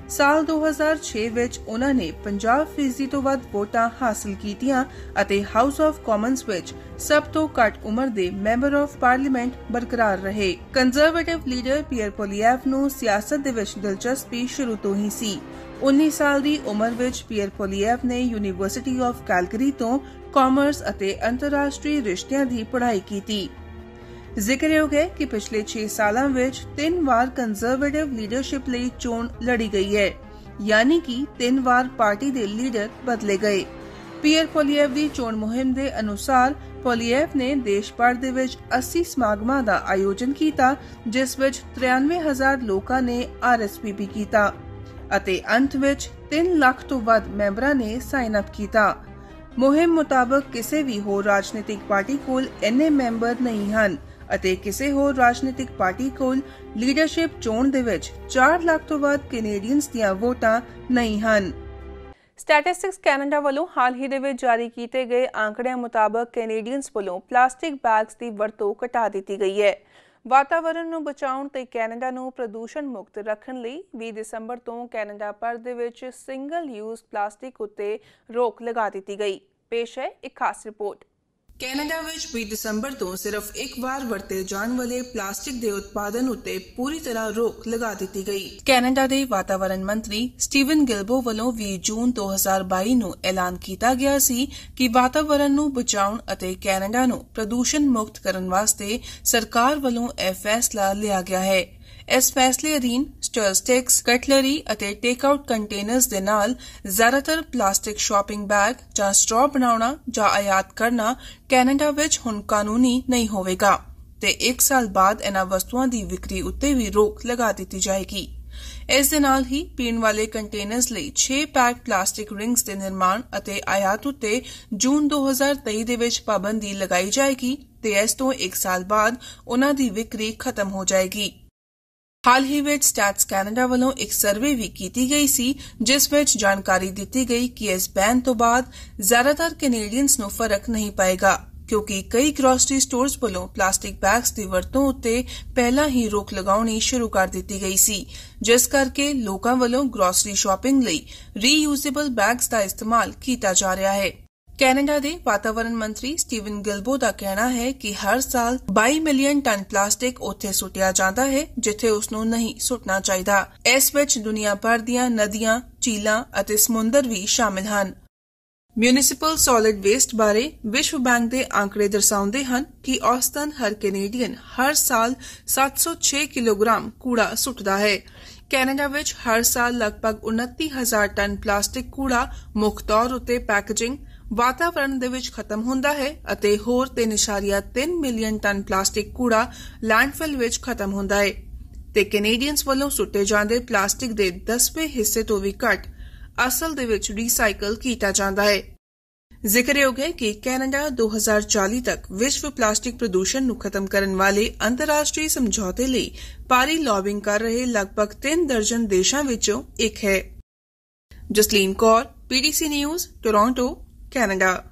ਸਾਲ 2006 ਵਿੱਚ ਉਨ੍ਹਾਂ ਨੇ 50% ਤੋਂ ਵੱਧ ਵੋਟਾਂ ਹਾਸਲ ਕੀਤੀਆਂ ਅਤੇ ਹਾਊਸ ਆਫ ਕਾਮਨਸ ਵਿੱਚ ਸਭ ਤੋਂ ਘੱਟ ਉਮਰ ਦੇ ਮੈਂਬਰ ਆਫ ਪਾਰਲੀਮੈਂਟ ਬਰਕਰਾਰ ਰਹੇ। ਕੰਜ਼ਰਵੇਟਿਵ ਲੀਡਰ ਪੀਅਰ ਪੋਲੀਏਵ ਨੂੰ ਸਿਆਸਤ ਦੇ ਵਿੱਚ ਦਿਲਚਸਪੀ ਸ਼ੁਰੂ ਤੋਂ ਹੀ ਸੀ। 19 ਸਾਲ ਦੀ ਉਮਰ ਵਿੱਚ ਪੀਅਰ ਪੋਲੀਏਵ ਨੇ ਯੂਨੀਵਰਸਿਟੀ ਆਫ ਕੈਲਗਰੀ ਤੋਂ ਕਾਮਰਸ ਅਤੇ ਅੰਤਰਰਾਸ਼ਟਰੀ ਰਿਸ਼ਤਿਆਂ ਦੀ ਪੜ੍ਹਾਈ ਕੀਤੀ। ਜ਼ਿਕਰਯੋਗ ਹੈ ਕਿ ਪਿਛਲੇ 6 ਸਾਲਾਂ ਵਿੱਚ 3 ਵਾਰ ਕੰਜ਼ਰਵੇਟਿਵ ਲੀਡਰਸ਼ਿਪ ਲਈ ਚੋਣ ਲੜੀ ਗਈ ਹੈ, ਯਾਨੀ ਕਿ 3 ਵਾਰ ਪਾਰਟੀ ਦੇ ਲੀਡਰ ਬਦਲੇ ਗਏ। ਪੀਅਰ ਪੋਲੀਏਵ ਦੀ ਚੋਣ ਮੁਹਿੰਮ ਦੇ ਅਨੁਸਾਰ ਪੋਲੀਏਵ ਨੇ ਦੇਸ਼ ਭਰ ਦੇ ਵਿੱਚ 80 ਸਮਾਗਮਾਂ ਦਾ ਆਯੋਜਨ ਕੀਤਾ, ਜਿਸ ਵਿੱਚ 93,000 ਲੋਕਾਂ ਨੇ RSVP ਕੀਤਾ ਅਤੇ ਅੰਤ ਵਿੱਚ 3 ਲੱਖ ਤੋਂ ਵੱਧ ਮੈਂਬਰਾਂ ਨੇ ਸਾਈਨ ਅਪ ਕੀਤਾ। ਮੁਹਿੰਮ ਮੁਤਾਬਕ ਕਿਸੇ ਵੀ ਹੋਰ ਰਾਜਨੀਤਿਕ ਪਾਰਟੀ ਕੋਲ ਇੰਨੇ ਮੈਂਬਰ ਨਹੀਂ ਹਨ ਅਤੇ ਕਿਸੇ ਹੋਰ ਰਾਜਨੀਤਿਕ ਪਾਰਟੀ ਕੋਲ ਲੀਡਰਸ਼ਿਪ ਚੋਣ ਦੇ ਵਿੱਚ 4 ਲੱਖ ਤੋਂ ਵੱਧ ਕੈਨੇਡੀਅਨਸ ਦੀਆਂ ਵੋਟਾਂ ਨਹੀਂ ਹਨ। ਸਟੈਟਿਸਟਿਕਸ ਕੈਨੇਡਾ ਵੱਲੋਂ ਹਾਲ ਹੀ ਦੇ ਵਿੱਚ ਜਾਰੀ ਕੀਤੇ ਗਏ ਆંકੜਿਆਂ ਮੁਤਾਬਕ ਕੈਨੇਡੀਅਨਸ ਵੱਲੋਂ ਪਲਾਸਟਿਕ ਬੈਗਸ ਦੀ ਵਰਤੋਂ ਘਟਾ ਦਿੱਤੀ ਗਈ ਹੈ। ਵਾਤਾਵਰਣ ਨੂੰ ਬਚਾਉਣ ਤੇ ਕੈਨੇਡਾ ਨੂੰ ਪ੍ਰਦੂਸ਼ਣ ਮੁਕਤ ਰੱਖਣ ਲਈ 20 ਦਸੰਬਰ ਤੋਂ ਕੈਨੇਡਾ ਭਰ ਦੇ ਵਿੱਚ ਸਿੰਗਲ ਯੂਜ਼ ਪਲਾਸਟਿਕ ਉੱਤੇ ਰੋਕ ਲਗਾ ਦਿੱਤੀ ਗਈ। ਪੇਸ਼ ਹੈ ਇੱਕ ਖਾਸ ਰਿਪੋਰਟ। ਕੈਨੇਡਾ ਵਿੱਚ 20 ਦਸੰਬਰ ਤੋਂ ਸਿਰਫ ਇੱਕ ਵਾਰ ਵਰਤੇ ਜਾਣ ਵਾਲੇ ਪਲਾਸਟਿਕ ਦੇ ਉਤਪਾਦਨ ਉੱਤੇ ਪੂਰੀ ਤਰ੍ਹਾਂ ਰੋਕ ਲਗਾ ਦਿੱਤੀ ਗਈ। ਕੈਨੇਡਾ ਦੇ ਵਾਤਾਵਰਣ ਮੰਤਰੀ ਸਟੀਵਨ ਗਿਲਬੋ ਵੱਲੋਂ 20 ਜੂਨ 2022 ਨੂੰ ਐਲਾਨ ਕੀਤਾ ਗਿਆ ਸੀ ਕਿ ਵਾਤਾਵਰਣ ਨੂੰ ਬਚਾਉਣ ਅਤੇ ਕੈਨੇਡਾ ਨੂੰ ਪ੍ਰਦੂਸ਼ਣ ਮੁਕਤ ਕਰਨ ਵਾਸਤੇ ਸਰਕਾਰ ਵੱਲੋਂ ਇਹ ਫੈਸਲਾ ਲਿਆ ਗਿਆ ਹੈ। ਇਸ ਫੈਸਲੇ ਅਧੀਨ ਸਟਿਕਸ, ਕਟਲਰੀ ਅਤੇ ਟੇਕ ਆਊਟ ਕੰਟੇਨਰਸ ਦੇ ਨਾਲ ਜ਼ਿਆਦਾਤਰ ਪਲਾਸਟਿਕ ਸ਼ਾਪਿੰਗ ਬੈਗ ਜਾਂ ਸਟ੍ਰॉ ਬਣਾਉਣਾ ਜਾਂ ਆਯਾਤ ਕਰਨਾ ਕੈਨੇਡਾ ਵਿੱਚ ਹੁਣ ਕਾਨੂੰਨੀ ਨਹੀਂ ਹੋਵੇਗਾ ਤੇ 1 ਸਾਲ ਬਾਅਦ ਇਹਨਾਂ ਵਸਤੂਆਂ ਦੀ ਵਿਕਰੀ ਉੱਤੇ ਵੀ ਰੋਕ ਲਗਾ ਦਿੱਤੀ ਜਾਏਗੀ। ਇਸ ਦੇ ਨਾਲ ਹੀ ਪੀਣ ਵਾਲੇ ਕੰਟੇਨਰਸ ਲਈ 6 ਪੈਕ ਪਲਾਸਟਿਕ ਰਿੰਗਸ ਦੇ ਨਿਰਮਾਣ ਅਤੇ ਆਯਾਤ ਉੱਤੇ ਜੂਨ 2023 ਦੇ ਵਿੱਚ ਪਾਬੰਦੀ ਲਗਾਈ ਜਾਏਗੀ ਤੇ ਇਸ ਤੋਂ 1 ਸਾਲ ਬਾਅਦ ਉਨ੍ਹਾਂ ਦੀ ਵਿਕਰੀ ਖਤਮ ਹੋ ਜਾਏਗੀ। ਹਾਲ ਹੀ ਵਿੱਚ ਸਟੈਟਸ ਕੈਨੇਡਾ ਵੱਲੋਂ ਇੱਕ ਸਰਵੇ ਵੀ ਕੀਤੀ ਗਈ ਸੀ ਜਿਸ ਵਿੱਚ ਜਾਣਕਾਰੀ ਦਿੱਤੀ ਗਈ ਕਿ ਇਸ ਬੈਨ ਤੋਂ ਬਾਅਦ ਜ਼ਿਆਦਾਤਰ ਕੈਨੇਡੀਅਨਸ ਨੂੰ ਫਰਕ ਨਹੀਂ ਪਏਗਾ ਕਿਉਂਕਿ ਕਈ ਗ੍ਰੋਸਰੀ ਸਟੋਰਸ ਵੱਲੋਂ ਪਲਾਸਟਿਕ ਬੈਗਸ ਦੀ ਵਰਤੋਂ ਉੱਤੇ ਪਹਿਲਾਂ ਹੀ ਰੋਕ ਲਗਾਉਣੀ ਸ਼ੁਰੂ ਕਰ ਦਿੱਤੀ ਗਈ ਸੀ, ਜਿਸ ਕਰਕੇ ਲੋਕਾਂ ਵੱਲੋਂ ਗ੍ਰੋਸਰੀ ਸ਼ਾਪਿੰਗ ਲਈ ਰੀਯੂਜ਼ੇਬਲ ਬੈਗਸ ਦਾ ਇਸਤੇਮਾਲ ਕੀਤਾ ਜਾ ਰਿਹਾ ਹੈ। ਕੈਨੇਡਾ ਦੇ ਵਾਤਾਵਰਣ ਮੰਤਰੀ ਸਟੀਵਨ ਗਿਲਬੋ ਦਾ ਕਹਿਣਾ ਹੈ ਕਿ ਹਰ ਸਾਲ 22 ਮਿਲੀਅਨ ਟਨ ਪਲਾਸਟਿਕ ਉੱਥੇ ਸੁੱਟਿਆ ਜਾਂਦਾ ਹੈ ਜਿੱਥੇ ਉਸ ਨੂੰ ਨਹੀਂ ਸੁੱਟਣਾ ਚਾਹੀਦਾ। ਇਸ ਵਿੱਚ ਦੁਨੀਆ ਭਰ ਦੀਆਂ ਨਦੀਆਂ, ਝੀਲਾਂ ਅਤੇ ਸਮੁੰਦਰ ਵੀ ਸ਼ਾਮਿਲ ਹਨ। ਮਿਊਨਿਸਪਲ ਸੋਲਿਡ ਵੇਸਟ ਬਾਰੇ ਵਿਸ਼ਵ ਬੈਂਕ ਦੇ ਆંકੜੇ ਦਰਸਾਉਂਦੇ ਹਨ ਕਿ ਔਸਤਨ ਹਰ ਕੈਨੇਡੀਅਨ ਹਰ ਸਾਲ 706 ਕਿਲੋਗ੍ਰਾਮ ਕੂੜਾ ਸੁੱਟਦਾ ਹੈ। ਕੈਨੇਡਾ ਵਿੱਚ ਹਰ ਸਾਲ ਲਗਭਗ 29,000 ਟਨ ਪਲਾਸਟਿਕ ਕੂੜਾ ਮੁੱਖ ਤੌਰ ਉੱਤੇ ਪੈਕੇਜਿੰਗ ਵਾਤਾਵਰਣ ਦੇ ਵਿੱਚ ਖਤਮ ਹੁੰਦਾ ਹੈ ਅਤੇ ਹੋਰ 3.3 ਮਿਲੀਅਨ ਟਨ ਪਲਾਸਟਿਕ ਕੂੜਾ ਲੈਂਡਫਿਲ ਵਿੱਚ ਖਤਮ ਹੁੰਦਾ ਹੈ ਤੇ ਕੈਨੇਡੀਅਨਸ ਵੱਲੋਂ ਸੁੱਟੇ ਜਾਂਦੇ ਪਲਾਸਟਿਕ ਦੇ 10ਵੇਂ ਹਿੱਸੇ ਤੋਂ ਵੀ ਘੱਟ ਅਸਲ ਦੇ ਵਿੱਚ ਰੀਸਾਈਕਲ ਕੀਤਾ ਜਾਂਦਾ ਹੈ। ਜ਼ਿਕਰਯੋਗ ਹੈ ਕਿ ਕੈਨੇਡਾ 2040 ਤੱਕ ਵਿਸ਼ਵ ਪਲਾਸਟਿਕ ਪ੍ਰਦੂਸ਼ਣ ਨੂੰ ਖਤਮ ਕਰਨ ਵਾਲੇ ਅੰਤਰਰਾਸ਼ਟਰੀ ਸਮਝੌਤੇ ਲਈ ਭਾਰੀ ਲੌਬਿੰਗ ਕਰ ਰਹੇ ਲਗਭਗ 3 ਦਰਜਨ ਦੇਸ਼ਾਂ ਵਿੱਚੋਂ ਇੱਕ ਹੈ। Jasleen Kaur, PTC news, Toronto, Canada.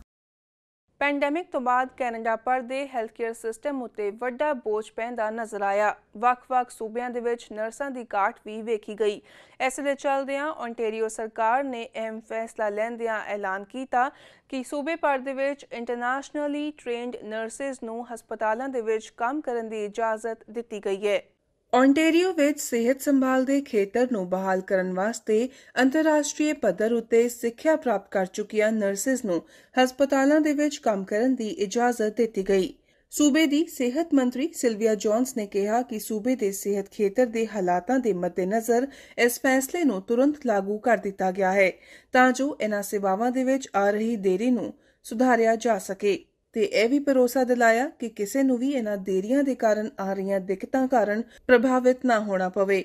Pandemic ਤੋਂ ਬਾਅਦ ਕੈਨੇਡਾ ਭਰ ਦੇ ਹੈਲਥ ਕੇਅਰ ਸਿਸਟਮ ਉੱਤੇ ਵੱਡਾ ਬੋਝ ਪੈਂਦਾ ਨਜ਼ਰ ਆਇਆ। ਵੱਖ-ਵੱਖ ਸੂਬਿਆਂ ਦੇ ਵਿੱਚ ਨਰਸਾਂ ਦੀ ਘਾਟ ਵੀ ਵੇਖੀ ਗਈ। ਇਸ ਦੇ ਚੱਲਦਿਆਂ ਓਨਟਾਰੀਓ ਸਰਕਾਰ ਨੇ ਅਹਿਮ ਫੈਸਲਾ ਲੈਂਦਿਆਂ ਐਲਾਨ ਕੀਤਾ ਕਿ ਸੂਬੇ ਭਰ ਦੇ ਵਿੱਚ ਇੰਟਰਨੈਸ਼ਨਲੀ ਟ੍ਰੇਨਡ ਨਰਸਿਸ ਨੂੰ ਹਸਪਤਾਲਾਂ ਦੇ ਵਿੱਚ ਕੰਮ ਕਰਨ ਦੀ ਇਜਾਜ਼ਤ ਦਿੱਤੀ ਗਈ ਹੈ। ਓਨਟਾਰੀਓ ਵਿੱਚ ਸਿਹਤ ਸੰਭਾਲ ਦੇ ਖੇਤਰ ਨੂੰ ਬਹਾਲ ਕਰਨ ਵਾਸਤੇ ਅੰਤਰਰਾਸ਼ਟਰੀ ਪੱਧਰ ਉੱਤੇ ਸਿੱਖਿਆ ਪ੍ਰਾਪਤ ਕਰ ਚੁੱਕੀਆਂ ਨਰਸਿਸ ਨੂੰ ਹਸਪਤਾਲਾਂ ਦੇ ਵਿੱਚ ਕੰਮ ਕਰਨ ਦੀ ਇਜਾਜ਼ਤ ਦਿੱਤੀ ਗਈ। ਸੂਬੇ ਦੀ ਸਿਹਤ ਮੰਤਰੀ ਸਿਲਵੀਆ ਜੌਨਸ ਨੇ ਕਿਹਾ ਕਿ ਸੂਬੇ ਦੇ ਸਿਹਤ ਖੇਤਰ ਦੇ ਹਾਲਾਤਾਂ ਦੇ ਮੱਦੇਨਜ਼ਰ ਇਸ ਫੈਸਲੇ ਨੂੰ ਤੁਰੰਤ ਲਾਗੂ ਕਰ ਦਿੱਤਾ ਗਿਆ ਹੈ ਤਾਂ ਜੋ ਇਨ੍ਹਾਂ ਸੇਵਾਵਾਂ ਦੇ ਵਿੱਚ ਆ ਰਹੀ ਦੇਰੀ ਨੂੰ ਸੁਧਾਰਿਆ ਜਾ ਸਕੇ ਤੇ ਇਹ ਵੀ ਭਰੋਸਾ ਦਿਲਾਇਆ ਕਿ ਕਿਸੇ ਨੂੰ ਵੀ ਇਨ੍ਹਾਂ ਦੇਰੀਆਂ ਦੇ ਕਾਰਨ ਆ ਰਹੀਆਂ ਦਿੱਕਤਾਂ ਕਾਰਨ ਪ੍ਰਭਾਵਿਤ ਨਾ ਹੋਣਾ ਪਵੇ।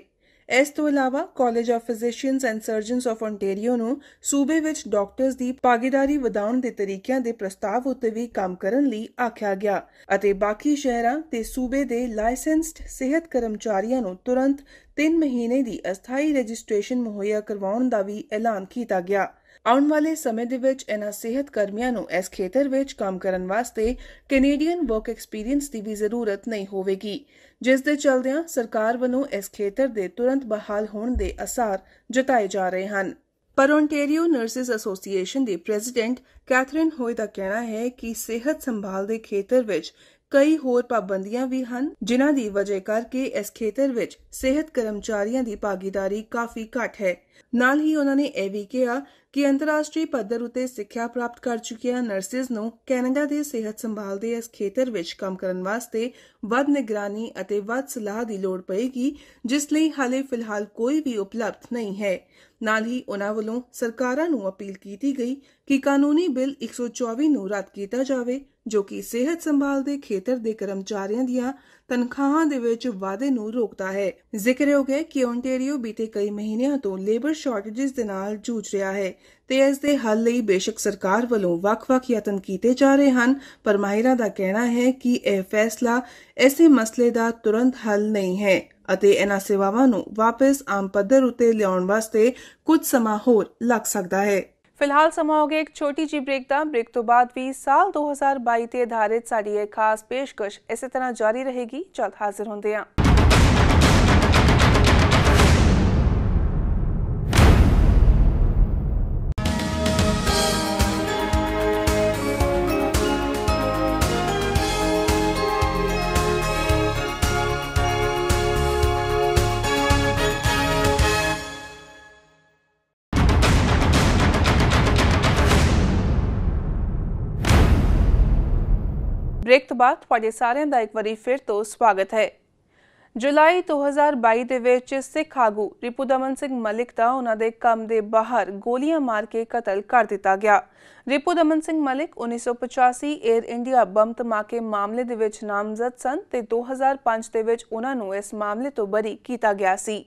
ਇਸ ਤੋਂ ਇਲਾਵਾ college of physicians and surgeons of Ontario ਨੂੰ ਸੂਬੇ ਵਿੱਚ ਡਾਕਟਰਸ ਦੀ ਭਾਗੀਦਾਰੀ ਵਧਾਉਣ ਦੇ ਤਰੀਕਿਆਂ ਦੇ ਪ੍ਰਸਤਾਵ ਉੱਤੇ ਵੀ ਕੰਮ ਕਰਨ ਲਈ ਆਖਿਆ ਗਿਆ ਅਤੇ ਬਾਕੀ ਸ਼ਹਿਰਾਂ ਤੇ ਸੂਬੇ ਦੇ ਲਾਇਸੈਂਸਡ ਸਿਹਤ ਕਰਮਚਾਰੀਆਂ ਨੂੰ ਤੁਰੰਤ 3 ਮਹੀਨੇ ਦੀ ਅਸਥਾਈ ਰਜਿਸਟ੍ਰੇਸ਼ਨ ਮੁਹੱਈਆ ਕਰਵਾਉਣ ਦਾ ਵੀ ਐਲਾਨ ਕੀਤਾ ਗਿਆ। ਆਉਣ ਵਾਲੇ ਸਮੇਂ ਦੇ ਵਿੱਚ ਇਨ੍ਹਾਂ ਸਿਹਤ ਕਰਮੀਆਂ ਨੂੰ ਇਸ ਖੇਤਰ ਵਿੱਚ ਕੰਮ ਕਰਨ ਵਾਸਤੇ ਕੈਨੇਡੀਅਨ ਵਰਕ ਐਕਸਪੀਰੀਅੰਸ ਦੀ ਵੀ ਜ਼ਰੂਰਤ ਨਹੀਂ ਹੋਵੇਗੀ, ਜਿਸ ਦੇ ਚੱਲਦਿਆਂ ਸਰਕਾਰ ਵੱਲੋਂ ਇਸ ਖੇਤਰ ਦੇ ਤੁਰੰਤ ਬਹਾਲ ਹੋਣ ਦੇ ਅਸਾਰ ਜਤਾਏ ਜਾ ਰਹੇ ਹਨ। ਪਰ ਓਨਟਾਰੀਓ ਨਰਸਿਸ ਐਸੋਸੀਏਸ਼ਨ ਦੀ ਪ੍ਰੈਜ਼ੀਡੈਂਟ ਕੈਥਰੀਨ ਹੋਏ ਦਾ ਕਹਿਣਾ ਹੈ ਕਿ ਸਿਹਤ ਸੰਭਾਲ ਦੇ ਖੇਤਰ ਵਿੱਚ ਕਈ ਹੋਰ ਪਾਬੰਦੀਆਂ ਵੀ ਹਨ ਜਿਨ੍ਹਾਂ ਦੀ ਵਜ੍ਹਾ ਕਰਕੇ ਇਸ ਖੇਤਰ ਵਿੱਚ ਸਿਹਤ ਕਰਮਚਾਰੀਆਂ ਦੀ ਭਾਗੀਦਾਰੀ ਕਾਫੀ ਘੱਟ ਹੈ। ਨਾਲ ਹੀ ਉਹਨਾਂ ਨੇ ਇਹ ਵੀ ਕਿਹਾ ਕਿ ਅੰਤਰਰਾਸ਼ਟਰੀ ਪੱਧਰ ਉਤੇ ਸਿੱਖਿਆ ਪ੍ਰਾਪਤ ਕਰ ਚੁੱਕੀਆਂ ਨਰਸਿਸ ਨੂੰ ਕੈਨੇਡਾ ਦੇ ਸਿਹਤ ਸੰਭਾਲ ਦੇ ਇਸ ਖੇਤਰ ਵਿੱਚ ਕੰਮ ਕਰਨ ਵਾਸਤੇ ਵੱਧ ਨਿਗਰਾਨੀ ਅਤੇ ਵੱਧ ਸਲਾਹ ਦੀ ਲੋੜ ਪਏਗੀ, ਜਿਸ ਲਈ ਹਾਲੇ ਫਿਲਹਾਲ ਕੋਈ ਵੀ ਉਪਲਬਧ ਨਹੀਂ ਹੈ। ਨਾਲ ਹੀ ਉਨ੍ਹਾਂ ਵੱਲੋਂ ਸਰਕਾਰਾਂ ਨੂੰ ਅਪੀਲ ਕੀਤੀ ਗਈ ਕਿ ਕਾਨੂੰਨੀ ਬਿੱਲ 124 ਨੂੰ ਰੱਦ ਕੀਤਾ ਜਾਵੇ ਜੋ ਕਿ ਸਿਹਤ ਸੰਭਾਲ ਦੇ ਖੇਤਰ ਦੇ ਕਰਮਚਾਰੀਆਂ ਦੀਆਂ ਤਨਖਾਹਾਂ ਦੇ ਵਿੱਚ ਵਾਧੇ ਨੂੰ ਰੋਕਦਾ ਹੈ। ਜ਼ਿਕਰਯੋਗ ਹੈ ਕਿ ਓਨਟਾਰੀਓ ਬੀਤੇ ਕਈ ਮਹੀਨਿਆਂ ਤੋਂ ਲੇਬਰ ਸ਼ਾਰਟੇਜਸ ਦੇ ਨਾਲ ਜੂਝ ਰਿਹਾ ਹੈ ਤੇ ਇਸ ਦੇ ਹੱਲ ਲਈ ਬੇਸ਼ੱਕ ਸਰਕਾਰ ਵੱਲੋਂ ਵੱਖ-ਵੱਖ ਯਤਨ ਕੀਤੇ ਜਾ ਰਹੇ ਹਨ, ਪਰ ਮਾਹਿਰਾਂ ਦਾ ਕਹਿਣਾ ਹੈ ਕਿ ਇਹ ਫੈਸਲਾ ਇਸੇ ਮਸਲੇ ਦਾ ਤੁਰੰਤ ਹੱਲ ਨਹੀਂ ਹੈ ਅਤੇ ਇਹਨਾਂ ਸੇਵਾਵਾਂ ਨੂੰ ਵਾਪਸ ਆਮ ਪੱਧਰ ਉੱਤੇ ਲਿਆਉਣ ਵਾਸਤੇ ਕੁਝ ਸਮਾਂ ਹੋਰ ਲੱਗ ਸਕਦਾ ਹੈ। ਫਿਲਹਾਲ ਸਮਾਂ ਹੋ ਗਿਆ ਇੱਕ ਛੋਟੀ ਜਿਹੀ ਬ੍ਰੇਕ ਦਾ। ਬ੍ਰੇਕ ਤੋਂ ਬਾਅਦ ਵੀ ਸਾਲ 2022 ਤੇ ਆਧਾਰਿਤ ਸਾਡੀ ਇਹ ਖਾਸ ਪੇਸ਼ਕਸ਼ ਇਸੇ ਤਰ੍ਹਾਂ ਜਾਰੀ ਰਹੇਗੀ। ਜਲਦ ਹਾਜ਼ਰ ਹੁੰਦੇ ਹਾਂ। ਬ੍ਰੇਕ ਤੋਂ ਬਾਅਦ ਤੁਹਾਡੇ ਸਾਰਿਆਂ ਦਾ ਇੱਕ ਵਾਰੀ ਫਿਰ ਤੋਂ ਸਵਾਗਤ ਹੈ। ਜੁਲਾਈ 2022 ਦੇ ਵਿੱਚ ਸਿੱਖ ਆਗੂ ਰਿਪੁਦਮਨ ਸਿੰਘ ਮਲਿਕ ਦਾ ਉਹਨਾਂ ਦੇ ਕੰਮ ਦੇ ਬਾਹਰ ਗੋਲੀਆਂ ਮਾਰ ਕੇ ਕਤਲ ਕਰ ਦਿੱਤਾ ਗਿਆ। Ripudaman Singh Malik 1985 Air India bomb ਧਮਾਕੇ ਮਾਮਲੇ ਦੇ ਵਿੱਚ ਨਾਮਜ਼ਦ ਸਨ ਤੇ 2005 ਦੇ ਵਿੱਚ ਉਹਨਾਂ ਨੂੰ ਇਸ ਮਾਮਲੇ ਤੋਂ ਬਰੀ ਕੀਤਾ ਗਿਆ ਸੀ।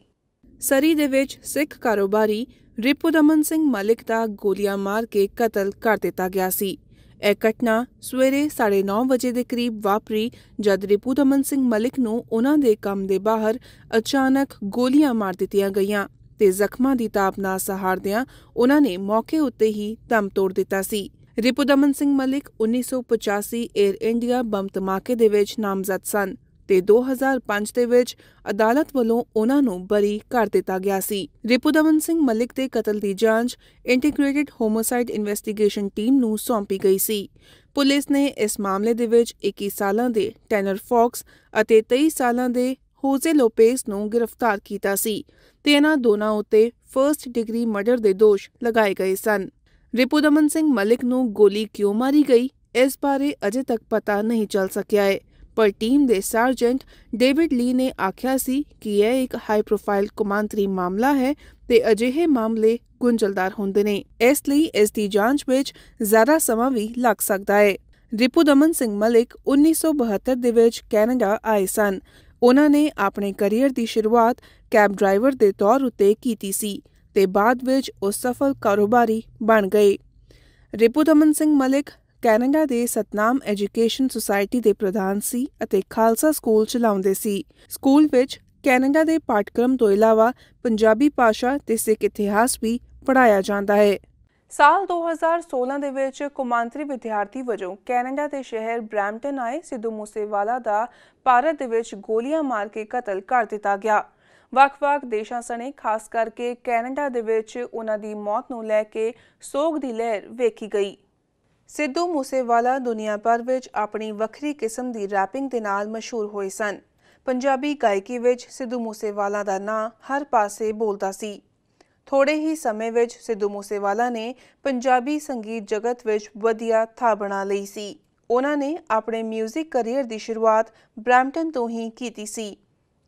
ਸਰੀ ਦੇ ਵਿੱਚ ਸਿੱਖ ਕਾਰੋਬਾਰੀ ਰਿਪੁਦਮਨ ਸਿੰਘ ਮਲਿਕ ਦਾ ਗੋਲੀਆਂ ਮਾਰ ਕੇ ਕਤਲ ਕਰ ਦਿੱਤਾ ਗਿਆ ਸੀ। ਇਹ ਘਟਨਾ ਸਵੇਰੇ 9:30 ਵਜੇ ਦੇ ਕਰੀਬ ਵਾਪਰੀ ਜਦ ਰਿਪੁਦਮਨ ਸਿੰਘ ਮਲਿਕ ਨੂੰ ਉਹਨਾਂ ਦੇ ਕੰਮ ਦੇ ਬਾਹਰ ਅਚਾਨਕ ਗੋਲੀਆਂ ਮਾਰ ਦਿੱਤੀਆਂ ਗਈਆਂ ਤੇ ਜ਼ਖਮਾਂ ਦੀ ਤਾਪ ਨਾ ਸਹਾਰਦਿਆਂ ਉਹਨਾਂ ਨੇ ਮੌਕੇ ਉੱਤੇ ਹੀ ਦਮ ਤੋੜ ਦਿੱਤਾ ਸੀ। Ripudaman Singh Malik 1985 Air India bomb ਧਮਾਕੇ ਦੇ ਵਿੱਚ ਨਾਮਜ਼ਦ ਸਨ ਤੇ 2005 ਦੇ ਵਿੱਚ ਅਦਾਲਤ ਵੱਲੋਂ ਉਹਨਾਂ ਨੂੰ ਬਰੀ ਕਰ ਦਿੱਤਾ ਗਿਆ ਸੀ। ਰਿਪੁਦਮਨ ਸਿੰਘ ਮਲਿਕ ਦੇ ਕਤਲ ਦੀ ਜਾਂਚ ਇੰਟੀਗ੍ਰੇਟਿਡ ਹੋਮੋਸਾਈਡ ਇਨਵੈਸਟੀਗੇਸ਼ਨ ਟੀਮ ਨੂੰ ਸੌਂਪੀ ਗਈ ਸੀ। ਪੁਲਿਸ ਨੇ ਇਸ ਮਾਮਲੇ ਦੇ ਵਿੱਚ 21 ਸਾਲਾਂ ਦੇ ਟੈਨਰ ਫੌਕਸ ਅਤੇ 23 ਸਾਲਾਂ ਦੇ ਹੋਜ਼ੇ ਲੋਪੇਸ ਨੂੰ ਗ੍ਰਿਫਤਾਰ ਕੀਤਾ ਸੀ ਤੇ ਇਹਨਾਂ ਦੋਨਾਂ ਉੱਤੇ ਫਰਸਟ ਡਿਗਰੀ ਮਰਡਰ ਦੇ ਦੋਸ਼ ਲਗਾਏ ਗਏ ਸਨ। ਰਿਪੁਦਮਨ ਸਿੰਘ ਮਲਿਕ ਨੂੰ ਗੋਲੀ ਕਿਉਂ ਮਾਰੀ ਗਈ, ਇਸ ਬਾਰੇ ਅਜੇ ਤੱਕ ਪਤਾ ਨਹੀਂ ਚੱਲ ਸਕਿਆ ਹੈ, ਪਰ ਟੀਮ ਦੇ ਸਰਜੈਂਟ ਡੇਵਿਡ ਲੀ ਨੇ ਆਖਿਆ ਸੀ ਕਿ ਇਹ ਇੱਕ ਹਾਈ ਪ੍ਰੋਫਾਈਲ ਕੌਮਾਂਤਰੀ ਮਾਮਲਾ ਹੈ ਤੇ ਅਜਿਹੇ ਮਾਮਲੇ ਗੁੰਝਲਦਾਰ ਹੁੰਦੇ ਨੇ, ਇਸ ਲਈ ਇਸ ਦੀ ਜਾਂਚ ਵਿੱਚ ਜ਼ਿਆਦਾ ਸਮਾਂ ਵੀ ਲੱਗ ਸਕਦਾ ਹੈ। ਰਿਪੁਦਮਨ ਸਿੰਘ ਮਲਿਕ 1972 ਦੇ ਵਿੱਚ ਕੈਨੇਡਾ ਆਏ ਸਨ। ਉਹਨਾਂ ਨੇ ਆਪਣੇ ਕੈਰੀਅਰ ਦੀ ਸ਼ੁਰੂਆਤ ਕੈਬ ਡਰਾਈਵਰ ਦੇ ਤੌਰ ਉੱਤੇ ਕੀਤੀ ਸੀ ਤੇ ਬਾਅਦ ਵਿੱਚ ਉਹ ਸਫਲ ਕਾਰੋਬਾਰੀ ਬਣ ਗਏ। ਰਿਪੁਦਮਨ ਸਿੰਘ ਮਲਿਕ ਕੈਨੇਡਾ ਦੇ ਸਤਨਾਮ ਐਜੂਕੇਸ਼ਨ ਸੁਸਾਇਟੀ ਦੇ ਪ੍ਰਧਾਨ ਸੀ ਅਤੇ ਖਾਲਸਾ ਸਕੂਲ ਚਲਾਉਂਦੇ ਸੀ। ਸਕੂਲ ਵਿੱਚ ਕੈਨੇਡਾ ਦੇ ਪਾਠਕ੍ਰਮ ਤੋਂ ਇਲਾਵਾ ਪੰਜਾਬੀ ਭਾਸ਼ਾ ਤੇ ਸਿੱਖ ਇਤਿਹਾਸ ਵੀ ਪੜ੍ਹਾਇਆ ਜਾਂਦਾ ਹੈ। ਸਾਲ 2016 ਦੇ ਵਿੱਚ ਕੌਮਾਂਤਰੀ ਵਿਦਿਆਰਥੀ ਵਜੋਂ ਕੈਨੇਡਾ ਦੇ ਸ਼ਹਿਰ ਬਰੈਂਪਟਨ ਆਏ ਸਿੱਧੂ ਮੂਸੇਵਾਲਾ ਦਾ ਭਾਰਤ ਦੇ ਵਿੱਚ ਗੋਲੀਆਂ ਮਾਰ ਕੇ ਕਤਲ ਕਰ ਦਿੱਤਾ ਗਿਆ। ਵੱਖ-ਵੱਖ ਦੇਸ਼ਾਂ ਸਣੇ ਖਾਸ ਕਰਕੇ ਕੈਨੇਡਾ ਦੇ ਵਿੱਚ ਉਹਨਾਂ ਦੀ ਮੌਤ ਨੂੰ ਲੈ ਕੇ ਸੋਗ ਦੀ ਲਹਿਰ ਵੇਖੀ ਗਈ। ਸਿੱਧੂ ਮੂਸੇਵਾਲਾ ਦੁਨੀਆ ਭਰ ਵਿੱਚ ਆਪਣੀ ਵੱਖਰੀ ਕਿਸਮ ਦੀ ਰੈਪਿੰਗ ਦੇ ਨਾਲ ਮਸ਼ਹੂਰ ਹੋਏ ਸਨ। ਪੰਜਾਬੀ ਗਾਇਕੀ ਵਿੱਚ ਸਿੱਧੂ ਮੂਸੇਵਾਲਾ ਦਾ ਨਾਂ ਹਰ ਪਾਸੇ ਬੋਲਦਾ ਸੀ। ਥੋੜੇ ਹੀ ਸਮੇਂ ਵਿੱਚ ਸਿੱਧੂ ਮੂਸੇਵਾਲਾ ਨੇ ਪੰਜਾਬੀ ਸੰਗੀਤ ਜਗਤ ਵਿੱਚ ਵਧੀਆ ਥਾਂ ਬਣਾ ਲਈ ਸੀ। ਉਹਨਾਂ ਨੇ ਆਪਣੇ ਮਿਊਜ਼ਿਕ ਕੈਰੀਅਰ ਦੀ ਸ਼ੁਰੂਆਤ ਬਰੈਂਪਟਨ ਤੋਂ ਹੀ ਕੀਤੀ ਸੀ।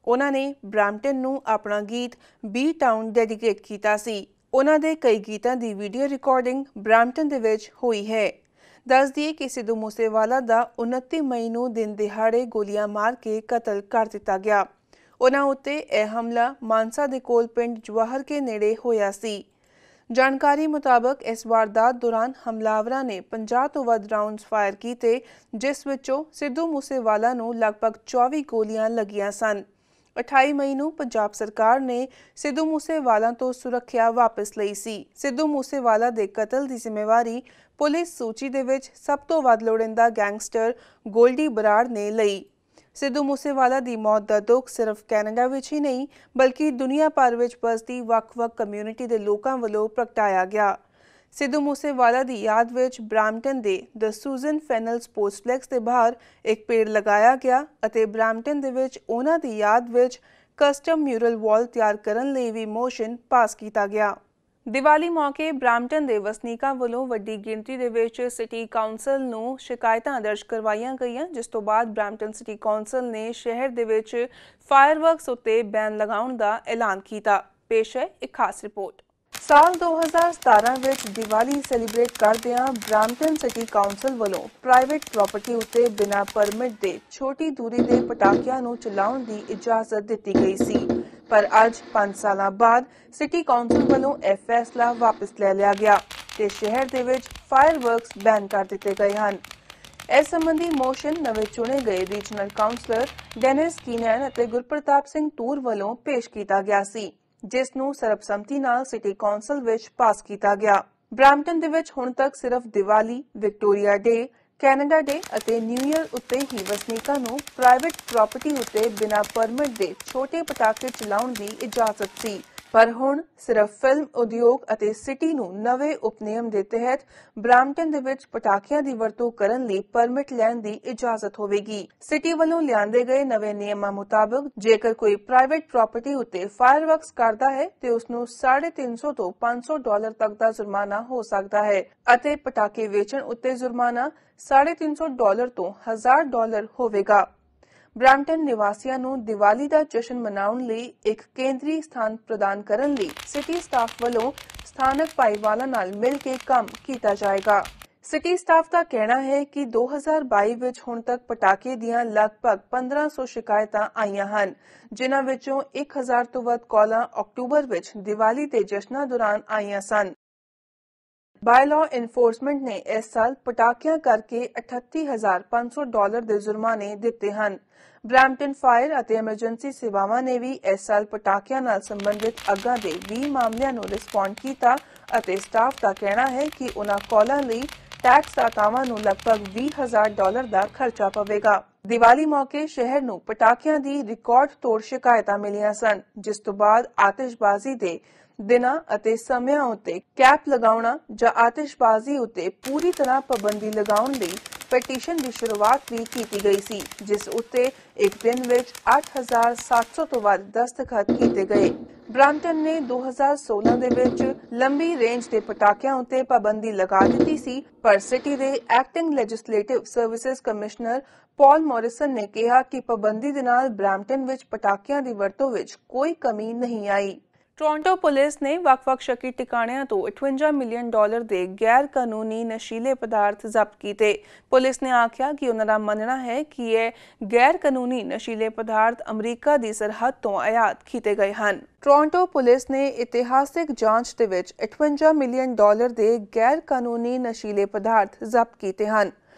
ਉਹਨਾਂ ਨੇ ਬਰੈਂਪਟਨ ਨੂੰ ਆਪਣਾ ਗੀਤ ਬੀ ਟਾਊਨ ਡੈਡੀਕੇਟ ਕੀਤਾ ਸੀ। ਉਹਨਾਂ ਦੇ ਕਈ ਗੀਤਾਂ ਦੀ ਵੀਡੀਓ ਰਿਕਾਰਡਿੰਗ ਬਰੈਂਪਟਨ ਦੇ ਵਿੱਚ ਹੋਈ ਹੈ। ਦੱਸ ਦਈਏ ਕਿ ਸਿੱਧੂ ਮੂਸੇਵਾਲਾ ਦਾ 29 ਮਈ ਨੂੰ ਦਿਨ ਦਿਹਾੜੇ ਗੋਲੀਆਂ ਮਾਰ ਕੇ ਕਤਲ ਕਰ ਦਿੱਤਾ ਗਿਆ। ਉਹਨਾਂ ਉੱਤੇ ਇਹ ਹਮਲਾ ਮਾਨਸਾ ਦੇ ਕੋਲ ਪਿੰਡ ਜਵਾਹਰ ਕੇ ਨੇੜੇ ਹੋਇਆ ਸੀ। ਜਾਣਕਾਰੀ ਮੁਤਾਬਕ ਇਸ ਵਾਰਦਾਤ ਦੌਰਾਨ ਹਮਲਾਵਰਾਂ ਨੇ 50 ਤੋਂ ਵੱਧ ਰਾਉਂਡਸ ਫਾਇਰ ਕੀਤੇ, ਜਿਸ ਵਿੱਚੋਂ ਸਿੱਧੂ ਮੂਸੇਵਾਲਾ ਨੂੰ ਲਗਭਗ 24 ਗੋਲੀਆਂ ਲੱਗੀਆਂ ਸਨ। 28 ਮਈ ਨੂੰ ਪੰਜਾਬ ਸਰਕਾਰ ਨੇ ਸਿੱਧੂ ਮੂਸੇਵਾਲਾ ਤੋਂ ਸੁਰੱਖਿਆ ਵਾਪਸ ਲਈ ਸੀ। ਸਿੱਧੂ ਮੂਸੇਵਾਲਾ ਦੇ ਕਤਲ ਦੀ ਜ਼ਿੰਮੇਵਾਰੀ ਪੁਲਿਸ ਸੂਚੀ ਦੇ ਵਿੱਚ ਸਭ ਤੋਂ ਵੱਧ ਲੋੜੀਂਦਾ ਗੈਂਗਸਟਰ ਗੋਲਡੀ ਬਰਾੜ ਨੇ ਲਈ। ਸਿੱਧੂ ਮੂਸੇਵਾਲਾ ਦੀ ਮੌਤ ਦਾ ਦੁੱਖ ਸਿਰਫ ਕੈਨੇਡਾ ਵਿੱਚ ਹੀ ਨਹੀਂ ਬਲਕਿ ਦੁਨੀਆ ਭਰ ਵਿੱਚ ਵਸਦੀ ਵੱਖ-ਵੱਖ ਕਮਿਊਨਿਟੀ ਦੇ ਲੋਕਾਂ ਵੱਲੋਂ ਪ੍ਰਗਟਾਇਆ ਗਿਆ। ਸਿੱਧੂ ਮੂਸੇਵਾਲਾ ਦੀ ਯਾਦ ਵਿੱਚ ਬਰੈਂਪਟਨ ਦੇ ਦ ਸੂਜ਼ਨ ਫੈਨਲ ਸਪੋਰਟਸਪਲੈਕਸ ਦੇ ਬਾਹਰ ਇੱਕ ਪੇੜ ਲਗਾਇਆ ਗਿਆ ਅਤੇ ਬਰੈਂਪਟਨ ਦੇ ਵਿੱਚ ਉਹਨਾਂ ਦੀ ਯਾਦ ਵਿੱਚ ਕਸਟਮ ਮਿਊਰਲ ਵਾਲ ਤਿਆਰ ਕਰਨ ਲਈ ਵੀ ਮੋਸ਼ਨ ਪਾਸ ਕੀਤਾ ਗਿਆ। ਦੀਵਾਲੀ ਮੌਕੇ ਬਰੈਂਪਟਨ ਦੇ ਵਸਨੀਕਾਂ ਵੱਲੋਂ ਵੱਡੀ ਗਿਣਤੀ ਦੇ ਵਿੱਚ ਸਿਟੀ ਕਾਉਂਸਲ ਨੂੰ ਸ਼ਿਕਾਇਤਾਂ ਦਰਜ ਕਰਵਾਈਆਂ ਗਈਆਂ, ਜਿਸ ਤੋਂ ਬਾਅਦ ਬਰੈਂਪਟਨ ਸਿਟੀ ਕਾਉਂਸਲ ਨੇ ਸ਼ਹਿਰ ਦੇ ਵਿੱਚ ਫਾਇਰਵਰਕਸ ਉੱਤੇ ਬੈਨ ਲਗਾਉਣ ਦਾ ਐਲਾਨ ਕੀਤਾ। ਪੇਸ਼ ਹੈ ਇੱਕ ਖਾਸ ਰਿਪੋਰਟ। ਸਾਲ 2017 ਵਿੱਚ ਦੀਵਾਲੀ ਸੈਲੀਬ੍ਰੇਟ ਕਰਦਿਆਂ ਬਰੈਂਪਟਨ ਸਿਟੀ ਕਾਉਂਸਲ ਵੱਲੋਂ ਪ੍ਰਾਈਵੇਟ ਪ੍ਰਾਪਰਟੀ ਉੱਤੇ ਬਿਨਾਂ ਪਰਮਿਟ ਦੇ ਛੋਟੀ ਦੂਰੀ ਦੇ ਪਟਾਕਿਆਂ ਨੂੰ ਚਲਾਉਣ ਦੀ ਇਜਾਜ਼ਤ ਦਿੱਤੀ ਗਈ ਸੀ, ਪਰ ਅੱਜ 5 ਸਾਲਾਂ ਬਾਅਦ ਸਿਟੀ ਕਾਉਂਸਲ ਵੱਲੋਂ ਇਹ ਫੈਸਲਾ ਵਾਪਸ ਲੈ ਲਿਆ ਗਿਆ ਤੇ ਸ਼ਹਿਰ ਦੇ ਵਿੱਚ ਫਾਇਰਵਰਕਸ ਬੈਨ ਕਰ ਦਿੱਤੇ ਗਏ ਹਨ। ਇਸ ਸੰਬੰਧੀ ਮੋਸ਼ਨ ਨਵੇਂ ਚੁਣੇ ਗਏ ਰੀਜਨਲ ਕਾਉਂਸਲਰ ਡੈਨਿਸ ਕੀਨਨ ਅਤੇ ਗੁਰਪ੍ਰਤਾਪ ਸਿੰਘ ਟੂਰ ਵੱਲੋਂ ਪੇਸ਼ ਕੀਤਾ ਗਿਆ ਸੀ, ਜਿਸ ਨੂੰ ਸਰਬਸੰਮਤੀ ਨਾਲ ਸਿਟੀ ਕਾਉਂਸਲ ਵਿੱਚ ਪਾਸ ਕੀਤਾ ਗਿਆ। ਬ੍ਰੈਂਪਟਨ ਦੇ ਵਿੱਚ ਹੁਣ ਤੱਕ ਸਿਰਫ ਦੀਵਾਲੀ, ਵਿਕਟੋਰੀਆ ਡੇ, ਕੈਨੇਡਾ ਡੇ ਅਤੇ ਨਿਊ ਈਅਰ ਉੱਤੇ ਹੀ ਵਸਨੀਕਾਂ ਨੂੰ ਪ੍ਰਾਈਵੇਟ ਪ੍ਰਾਪਰਟੀ ਉੱਤੇ ਬਿਨਾਂ ਪਰਮਿਟ ਦੇ ਛੋਟੇ ਪਟਾਕੇ ਚਲਾਉਣ ਦੀ ਇਜਾਜ਼ਤ ਸੀ। ਪਰ ਹੁਣ ਸਿਰਫ ਫਿਲਮ ਉਦਯੋਗ ਅਤੇ ਸਿਟੀ ਨੂੰ ਨਵੇਂ ਉਪਨਿਯਮ ਦੇ ਤਹਿਤ ਬ੍ਰੈਂਪਟਨ ਦੇ ਵਿੱਚ ਪਟਾਕਿਆਂ ਦੀ ਵਰਤੋਂ ਕਰਨ ਲਈ ਪਰਮਿਟ ਲੈਣ ਦੀ ਇਜਾਜ਼ਤ ਹੋਵੇਗੀ। ਸਿਟੀ ਵੱਲੋਂ ਲਿਆਂਦੇ ਗਏ ਨਵੇਂ ਨਿਯਮਾਂ ਮੁਤਾਬਕ ਜੇਕਰ ਕੋਈ ਪ੍ਰਾਈਵੇਟ ਪ੍ਰਾਪਰਟੀ ਉੱਤੇ ਫਾਇਰਵਰਕਸ ਕਰਦਾ ਹੈ ਤੇ ਉਸ ਨੂੰ $350 ਤੋਂ $500 ਤੱਕ ਦਾ ਜੁਰਮਾਨਾ ਹੋ ਸਕਦਾ ਹੈ ਅਤੇ ਪਟਾਕੇ ਵੇਚਣ ਉੱਤੇ ਜੁਰਮਾਨਾ $350 ਤੋਂ $1000 ਹੋਵੇਗਾ। ਬ੍ਰੈਂਪਟਨ ਨਿਵਾਸੀਆਂ ਨੂੰ ਦੀਵਾਲੀ ਦਾ ਜਸ਼ਨ ਮਨਾਉਣ ਲਈ ਇੱਕ ਕੇਂਦਰੀ ਸਥਾਨ ਪ੍ਰਦਾਨ ਕਰਨ ਲਈ ਸਿਟੀ ਸਟਾਫ ਵੱਲੋਂ ਸਥਾਨਕ ਭਾਈਵਾਲਾਂ ਨਾਲ ਮਿਲ ਕੇ ਕੰਮ ਕੀਤਾ ਜਾਏਗਾ। ਸਿਟੀ ਸਟਾਫ ਦਾ ਕਹਿਣਾ ਹੈ ਕਿ 2022 ਵਿੱਚ ਹੁਣ ਤੱਕ ਪਟਾਕੇ ਦੀਆਂ ਲਗਭਗ 1500 ਸ਼ਿਕਾਇਤਾਂ ਆਈਆਂ ਹਨ, ਜਿਨ੍ਹਾਂ ਵਿੱਚੋਂ 1000 ਤੋਂ ਵੱਧ ਕਾਲਾਂ ਅਕਤੂਬਰ ਵਿੱਚ ਦੀਵਾਲੀ ਦੇ ਜਸ਼ਨਾਂ ਦੌਰਾਨ ਆਈਆਂ ਸਨ। ਬਾਇਲॉ ਇਨਫੋਰਸਮੈਂਟ ਨੇ ਇਸ ਸਾਲ ਪਟਾਕਿਆਂ ਕਰਕੇ $38,500 ਦੇ ਜੁਰਮਾਨੇ ਦਿੱਤੇ ਹਨ। ਬ੍ਰੈਂਪਟਨ ਫਾਇਰ ਅਤੇ ਐਮਰਜੈਂਸੀ ਸੇਵਾਵਾਂ ਨੇ ਵੀ ਇਸ ਸਾਲ ਪਟਾਕਿਆਂ ਨਾਲ ਸੰਬੰਧਿਤ ਅੱਗਾਂ ਦੇ 20 ਮਾਮਲਿਆਂ ਨੂੰ ਰਿਸਪੌਂਡ ਕੀਤਾ ਅਤੇ ਸਟਾਫ ਦਾ ਕਹਿਣਾ ਹੈ ਕਿ ਉਨ੍ਹਾਂ ਕਾਲਾਂ ਲਈ ਟੈਕਸ ਦਾਤਾਵਾਂ ਨੂੰ ਲਗਭਗ $20,000 ਦਾ ਖਰਚਾ ਪਵੇਗਾ। ਦੀਵਾਲੀ ਮੌਕੇ ਸ਼ਹਿਰ ਨੂੰ ਪਟਾਕਿਆਂ ਦੀ ਰਿਕਾਰਡ ਤੋੜ ਸ਼ਿਕਾਇਤਾਂ ਮਿਲੀਆਂ ਸਨ, ਜਿਸ ਤੋਂ ਬਾਅਦ ਆਤਿਸ਼ਬਾਜ਼ੀ ਦੇ ਦਿਨਾਂ ਅਤੇ ਸਮਿਆਂ ਉੱਤੇ ਕੈਪ ਲਗਾਉਣਾ ਜਾਂ ਆਤਿਸ਼ਬਾਜ਼ੀ ਉੱਤੇ ਪੂਰੀ ਤਰ੍ਹਾਂ ਪਾਬੰਦੀ ਲਗਾਉਣ ਲਈ ਪੈਟੀਸ਼ਨ ਦੀ ਸ਼ੁਰੂਆਤ ਵੀ ਕੀਤੀ ਗਈ ਸੀ, ਜਿਸ ਉੱਤੇ ਇੱਕ ਦਿਨ ਵਿੱਚ 8700 ਤੋਂ ਵੱਧ ਦਸਤਖਤ ਕੀਤੇ ਗਏ। ਬ੍ਰੈਂਪਟਨ ਨੇ 2016 ਦੇ ਵਿੱਚ ਲੰਬੀ ਰੇਂਜ ਦੇ ਪਟਾਕਿਆਂ ਉੱਤੇ ਪਾਬੰਦੀ ਲਗਾ ਦਿੱਤੀ ਸੀ, ਪਰ ਸਿਟੀ ਦੇ ਐਕਟਿੰਗ ਲੈਜਿਸਲੇਟਿਵ ਸਰਵਿਸਿਜ਼ ਕਮਿਸ਼ਨਰ ਪੌਲ ਮੌਰਿਸਨ ਨੇ ਕਿਹਾ ਕਿ ਪਾਬੰਦੀ ਦੇ ਨਾਲ ਬ੍ਰੈਂਪਟਨ ਵਿੱਚ ਪਟਾਕਿਆਂ ਦੀ ਵਰਤੋਂ ਵਿੱਚ ਕੋਈ ਕਮੀ ਨਹੀਂ ਆਈ। ਟੋਰਾਂਟੋ ਪੁਲਿਸ ਨੇ ਵੱਖ-ਵੱਖ ਸ਼ੱਕੀ ਟਿਕਾਣਿਆਂ ਤੋਂ $58 ਮਿਲੀਅਨ ਦੇ ਗੈਰ ਕਾਨੂੰਨੀ ਨਸ਼ੀਲੇ ਪਦਾਰਥ ਜ਼ਬਤ ਕੀਤੇ। ਪੁਲਿਸ ਨੇ ਆਖਿਆ ਕਿ ਉਨ੍ਹਾਂ ਦਾ ਮੰਨਣਾ ਹੈ ਕਿ ਇਹ ਗੈਰ ਕਾਨੂੰਨੀ ਨਸ਼ੀਲੇ ਪਦਾਰਥ ਅਮਰੀਕਾ ਦੀ ਸਰਹੱਦ ਤੋਂ ਆਯਾਤ ਕੀਤੇ ਗਏ ਹਨ। ਟੋਰਾਂਟੋ ਪੁਲਿਸ ਨੇ ਇਤਿਹਾਸਿਕ ਜਾਂਚ ਦੇ ਵਿੱਚ $58 ਮਿਲੀਅਨ ਦੇ ਗੈਰ ਕਾਨੂੰਨੀ ਨਸ਼ੀਲੇ ਪਦਾਰਥ ਜ਼ਬਤ ਕੀਤੇ ਹਨ।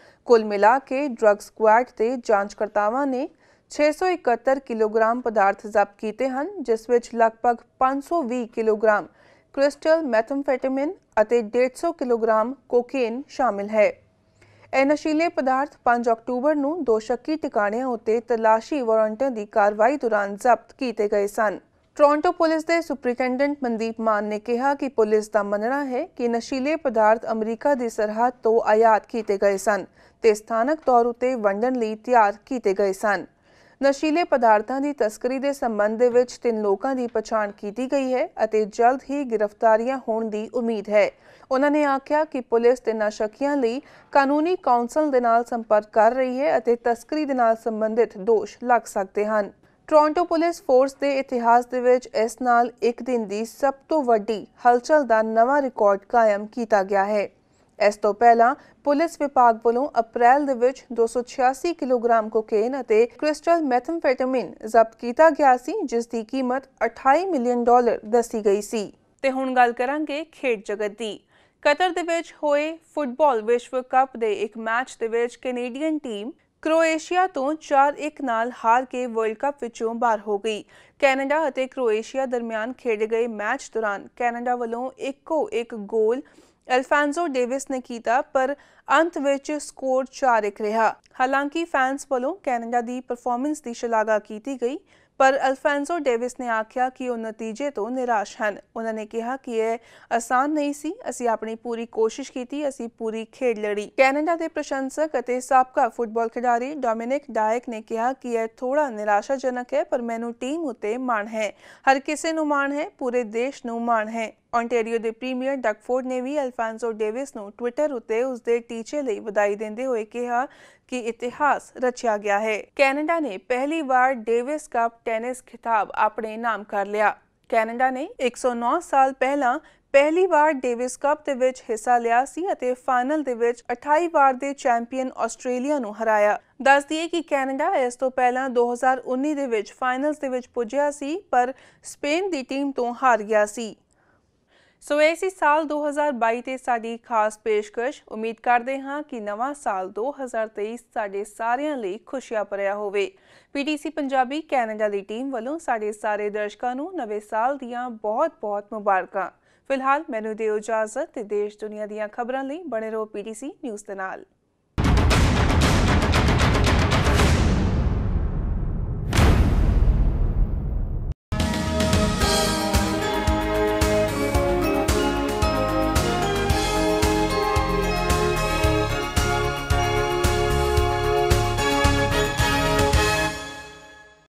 ਕੁੱਲ ਮਿਲਾ ਕੇ ਡਰੱਗ ਸਕੁਐਡ ਦੇ ਜਾਂਚਕਰਤਾਵਾਂ ਨੇ 671 ਕਿਲੋਗ੍ਰਾਮ ਪਦਾਰਥ ਜ਼ਬਤ ਕੀਤੇ ਹਨ, ਜਿਸ ਵਿੱਚ ਲਗਭਗ 520 ਕਿਲੋਗ੍ਰਾਮ ਕ੍ਰਿਸਟਲ ਮੈਥਮਫੈਟਾਮਿਨ ਅਤੇ 150 ਕਿਲੋਗ੍ਰਾਮ ਕੋਕੇਨ ਸ਼ਾਮਿਲ ਹੈ। ਇਹ ਨਸ਼ੀਲੇ ਪਦਾਰਥ 5 ਅਕਤੂਬਰ ਨੂੰ ਦੋ ਸ਼ੱਕੀ ਟਿਕਾਣਿਆਂ ਉੱਤੇ ਤਲਾਸ਼ੀ ਵਾਰੰਟਾਂ ਦੀ ਕਾਰਵਾਈ ਦੌਰਾਨ ਜ਼ਬਤ ਕੀਤੇ ਗਏ ਸਨ। ਟੋਰਾਂਟੋ ਪੁਲਿਸ ਦੇ ਸੁਪਰਿੰਟੈਂਡੈਂਟ ਮਨਦੀਪ ਮਾਨ ਨੇ ਕਿਹਾ ਕਿ ਪੁਲਿਸ ਦਾ ਮੰਨਣਾ ਹੈ ਕਿ ਨਸ਼ੀਲੇ ਪਦਾਰਥ ਅਮਰੀਕਾ ਦੀ ਸਰਹੱਦ ਤੋਂ ਆਯਾਤ ਕੀਤੇ ਗਏ ਸਨ ਤੇ ਸਥਾਨਕ ਤੌਰ ਉੱਤੇ ਵੰਡਣ ਲਈ ਤਿਆਰ ਕੀਤੇ ਗਏ ਸਨ। ਨਸ਼ੀਲੇ ਪਦਾਰਥਾਂ ਦੀ ਤਸਕਰੀ ਦੇ ਸੰਬੰਧ ਦੇ ਵਿੱਚ 3 ਲੋਕਾਂ ਦੀ ਪਛਾਣ ਕੀਤੀ ਗਈ ਹੈ ਅਤੇ ਜਲਦ ਹੀ ਗ੍ਰਿਫਤਾਰੀਆਂ ਹੋਣ ਦੀ ਉਮੀਦ ਹੈ। ਉਨ੍ਹਾਂ ਨੇ ਆਖਿਆ ਕਿ ਪੁਲਿਸ ਤਿੰਨਾਂ ਸ਼ੱਕੀਆਂ ਲਈ ਕਾਨੂੰਨੀ ਕਾਉਂਸਲ ਦੇ ਨਾਲ ਸੰਪਰਕ ਕਰ ਰਹੀ ਹੈ ਅਤੇ ਤਸਕਰੀ ਦੇ ਨਾਲ ਸੰਬੰਧਿਤ ਦੋਸ਼ ਲੱਗ ਸਕਦੇ ਹਨ। ਟੋਰਾਂਟੋ ਪੁਲਿਸ ਫੋਰਸ ਦੇ ਇਤਿਹਾਸ ਦੇ ਵਿੱਚ ਇਸ ਨਾਲ ਇੱਕ ਦਿਨ ਦੀ ਸਭ ਤੋਂ ਵੱਡੀ ਹਲਚਲ ਦਾ ਨਵਾਂ ਰਿਕਾਰਡ ਕਾਇਮ ਕੀਤਾ ਗਿਆ ਹੈ। ਇਸ ਤੋਂ ਪਹਿਲਾਂ ਪੁਲਿਸ ਵਿਭਾਗ ਵੱਲੋਂ ਅਪ੍ਰੈਲ ਦੇ ਵਿੱਚ 286 ਕਿਲੋਗ੍ਰਾਮ ਕੋਕੇਨ ਅਤੇ ਕ੍ਰਿਸਟਲ ਮੈਥਮਫੈਟਾਮਿਨ ਜ਼ਬਤ ਕੀਤਾ ਗਿਆ ਸੀ, ਜਿਸ ਦੀ ਕੀਮਤ $28 ਮਿਲੀਅਨ ਦੱਸੀ ਗਈ ਸੀ। ਤੇ ਹੁਣ ਗੱਲ ਕਰਾਂਗੇ ਖੇਡ ਜਗਤ ਦੀ। ਕਤਰ ਦੇ ਵਿੱਚ ਹੋਏ ਫੁੱਟਬਾਲ ਵਿਸ਼ਵ ਕੱਪ ਦੇ ਇੱਕ ਮੈਚ ਦੇ ਵਿੱਚ ਕੈਨੇਡੀਅਨ ਟੀਮ ਕ੍ਰੋਏਸ਼ੀਆ ਤੋਂ 4-1 ਨਾਲ ਹਾਰ ਕੇ ਵਰਲਡ ਕੱਪ ਵਿੱਚੋਂ ਬਾਹਰ ਹੋ ਗਈ। ਕੈਨੇਡਾ ਅਤੇ ਕ੍ਰੋਏਸ਼ੀਆ ਦਰਮਿਆਨ ਖੇਡੇ ਗਏ ਮੈਚ ਦੌਰਾਨ ਕੈਨੇਡਾ ਵੱਲੋਂ ਇੱਕੋ ਇੱਕ ਗੋਲ ਅਲਫਾਂਜ਼ੋ ਡੇਵਿਸ ਨੇ ਕੀਤਾ, ਪਰ ਅੰਤ ਵਿੱਚ ਸਕੋਰ 4-1 ਰਿਹਾ। ਹਾਲਾਂਕਿ ਫੈਨਸ ਵੱਲੋਂ ਕੈਨੇਡਾ ਦੀ ਪਰਫਾਰਮੈਂਸ ਦੀ ਸ਼ਲਾਘਾ ਕੀਤੀ ਗਈ, ਪਰ ਅਲਫਾਂਜ਼ੋ ਡੇਵਿਸ ਨੇ ਆਖਿਆ ਕਿ ਉਹ ਨਤੀਜੇ ਤੋਂ ਨਿਰਾਸ਼ ਹਨ। ਉਹਨਾਂ ਨੇ ਕਿਹਾ ਕਿ ਇਹ ਆਸਾਨ ਨਹੀਂ ਸੀ, ਅਸੀਂ ਆਪਣੀ ਪੂਰੀ ਕੋਸ਼ਿਸ਼ ਕੀਤੀ, ਅਸੀਂ ਪੂਰੀ ਖੇਡ ਲੜੀ। ਕੈਨੇਡਾ ਦੇ ਪ੍ਰਸ਼ੰਸਕ ਅਤੇ ਸਾਬਕਾ ਫੁੱਟਬਾਲ ਖਿਡਾਰੀ ਡੋਮਿਨਿਕ ਡਾਇਕ ਨੇ ਕਿਹਾ ਕਿ ਇਹ ਥੋੜਾ ਨਿਰਾਸ਼ਾਜਨਕ ਹੈ, ਪਰ ਮੈਨੂੰ ਟੀਮ ਉੱਤੇ ਮਾਣ ਹੈ, ਹਰ ਕਿਸੇ ਨੂੰ ਮਾਣ ਹੈ, ਪੂਰੇ ਦੇਸ਼ ਨੂੰ ਮਾਣ ਹੈ। ontario ਦੇ ਪ੍ਰੀਮੀਅਰ ਡਗ ਫੋਰਡ ਨੇ ਵੀ ਅਲਫਾਂਜ਼ੋ ਡੇਵਿਸ ਨੂੰ ਟਵਿੱਟਰ ਉੱਤੇ ਉਸਦੇ ਟੀਚੇ ਲਈ ਵਧਾਈ ਦਿੰਦੇ ਹੋਏ ਕਿਹਾ ਕਿ ਇਤਿਹਾਸ ਰਚਿਆ ਗਿਆ ਹੈ। ਕੈਨੇਡਾ ਨੇ ਪਹਿਲੀ ਵਾਰ ਡੇਵਿਸ ਕੱਪ ਟੈਨਿਸ ਖਿਤਾਬ ਆਪਣੇ ਨਾਮ ਕਰ ਲਿਆ। ਕੈਨੇਡਾ ਨੇ 109 ਸਾਲ ਪਹਿਲਾਂ ਪਹਿਲੀ ਵਾਰ ਡੇਵਿਸ ਕੱਪ ਦੇ ਵਿੱਚ ਹਿੱਸਾ ਲਿਆ ਸੀ ਅਤੇ ਫਾਈਨਲ ਦੇ ਵਿੱਚ 28 ਵਾਰ ਦੇ ਚੈਂਪੀਅਨ ਆਸਟ੍ਰੇਲੀਆ ਨੂੰ ਹਰਾਇਆ। ਦੱਸ ਦਈਏ ਕਿ ਕੈਨੇਡਾ ਇਸ ਤੋਂ ਪਹਿਲਾਂ 2019 ਦੇ ਵਿੱਚ ਫਾਈਨਲਸ ਦੇ ਵਿੱਚ ਪੁੱਜਿਆ ਸੀ, ਪਰ ਸਪੇਨ ਦੀ ਟੀਮ ਤੋਂ ਹਾਰ ਗਿਆ ਸੀ। ਸੋ ਇਹ ਸੀ ਸਾਲ 2022 ਤੇ ਸਾਡੀ ਖਾਸ ਪੇਸ਼ਕਸ਼। ਉਮੀਦ ਕਰਦੇ ਹਾਂ ਕਿ ਨਵਾਂ ਸਾਲ 2023 ਸਾਡੇ ਸਾਰਿਆਂ ਲਈ ਖੁਸ਼ੀਆਂ ਭਰਿਆ ਹੋਵੇ। ਪੀਟੀਸੀ ਪੰਜਾਬੀ ਕੈਨੇਡਾ ਦੀ ਟੀਮ ਵੱਲੋਂ ਸਾਡੇ ਸਾਰੇ ਦਰਸ਼ਕਾਂ ਨੂੰ ਨਵੇਂ ਸਾਲ ਦੀਆਂ ਬਹੁਤ-ਬਹੁਤ ਮੁਬਾਰਕਾਂ। ਫਿਲਹਾਲ ਮੈਨੂੰ ਦਿਓ ਇਜਾਜ਼ਤ ਤੇ ਦੇਸ਼ ਦੁਨੀਆ ਦੀਆਂ ਖਬਰਾਂ ਲਈ ਬਣੇ ਰਹੋ ਪੀਟੀਸੀ ਨਿਊਜ਼ ਦੇ ਨਾਲ।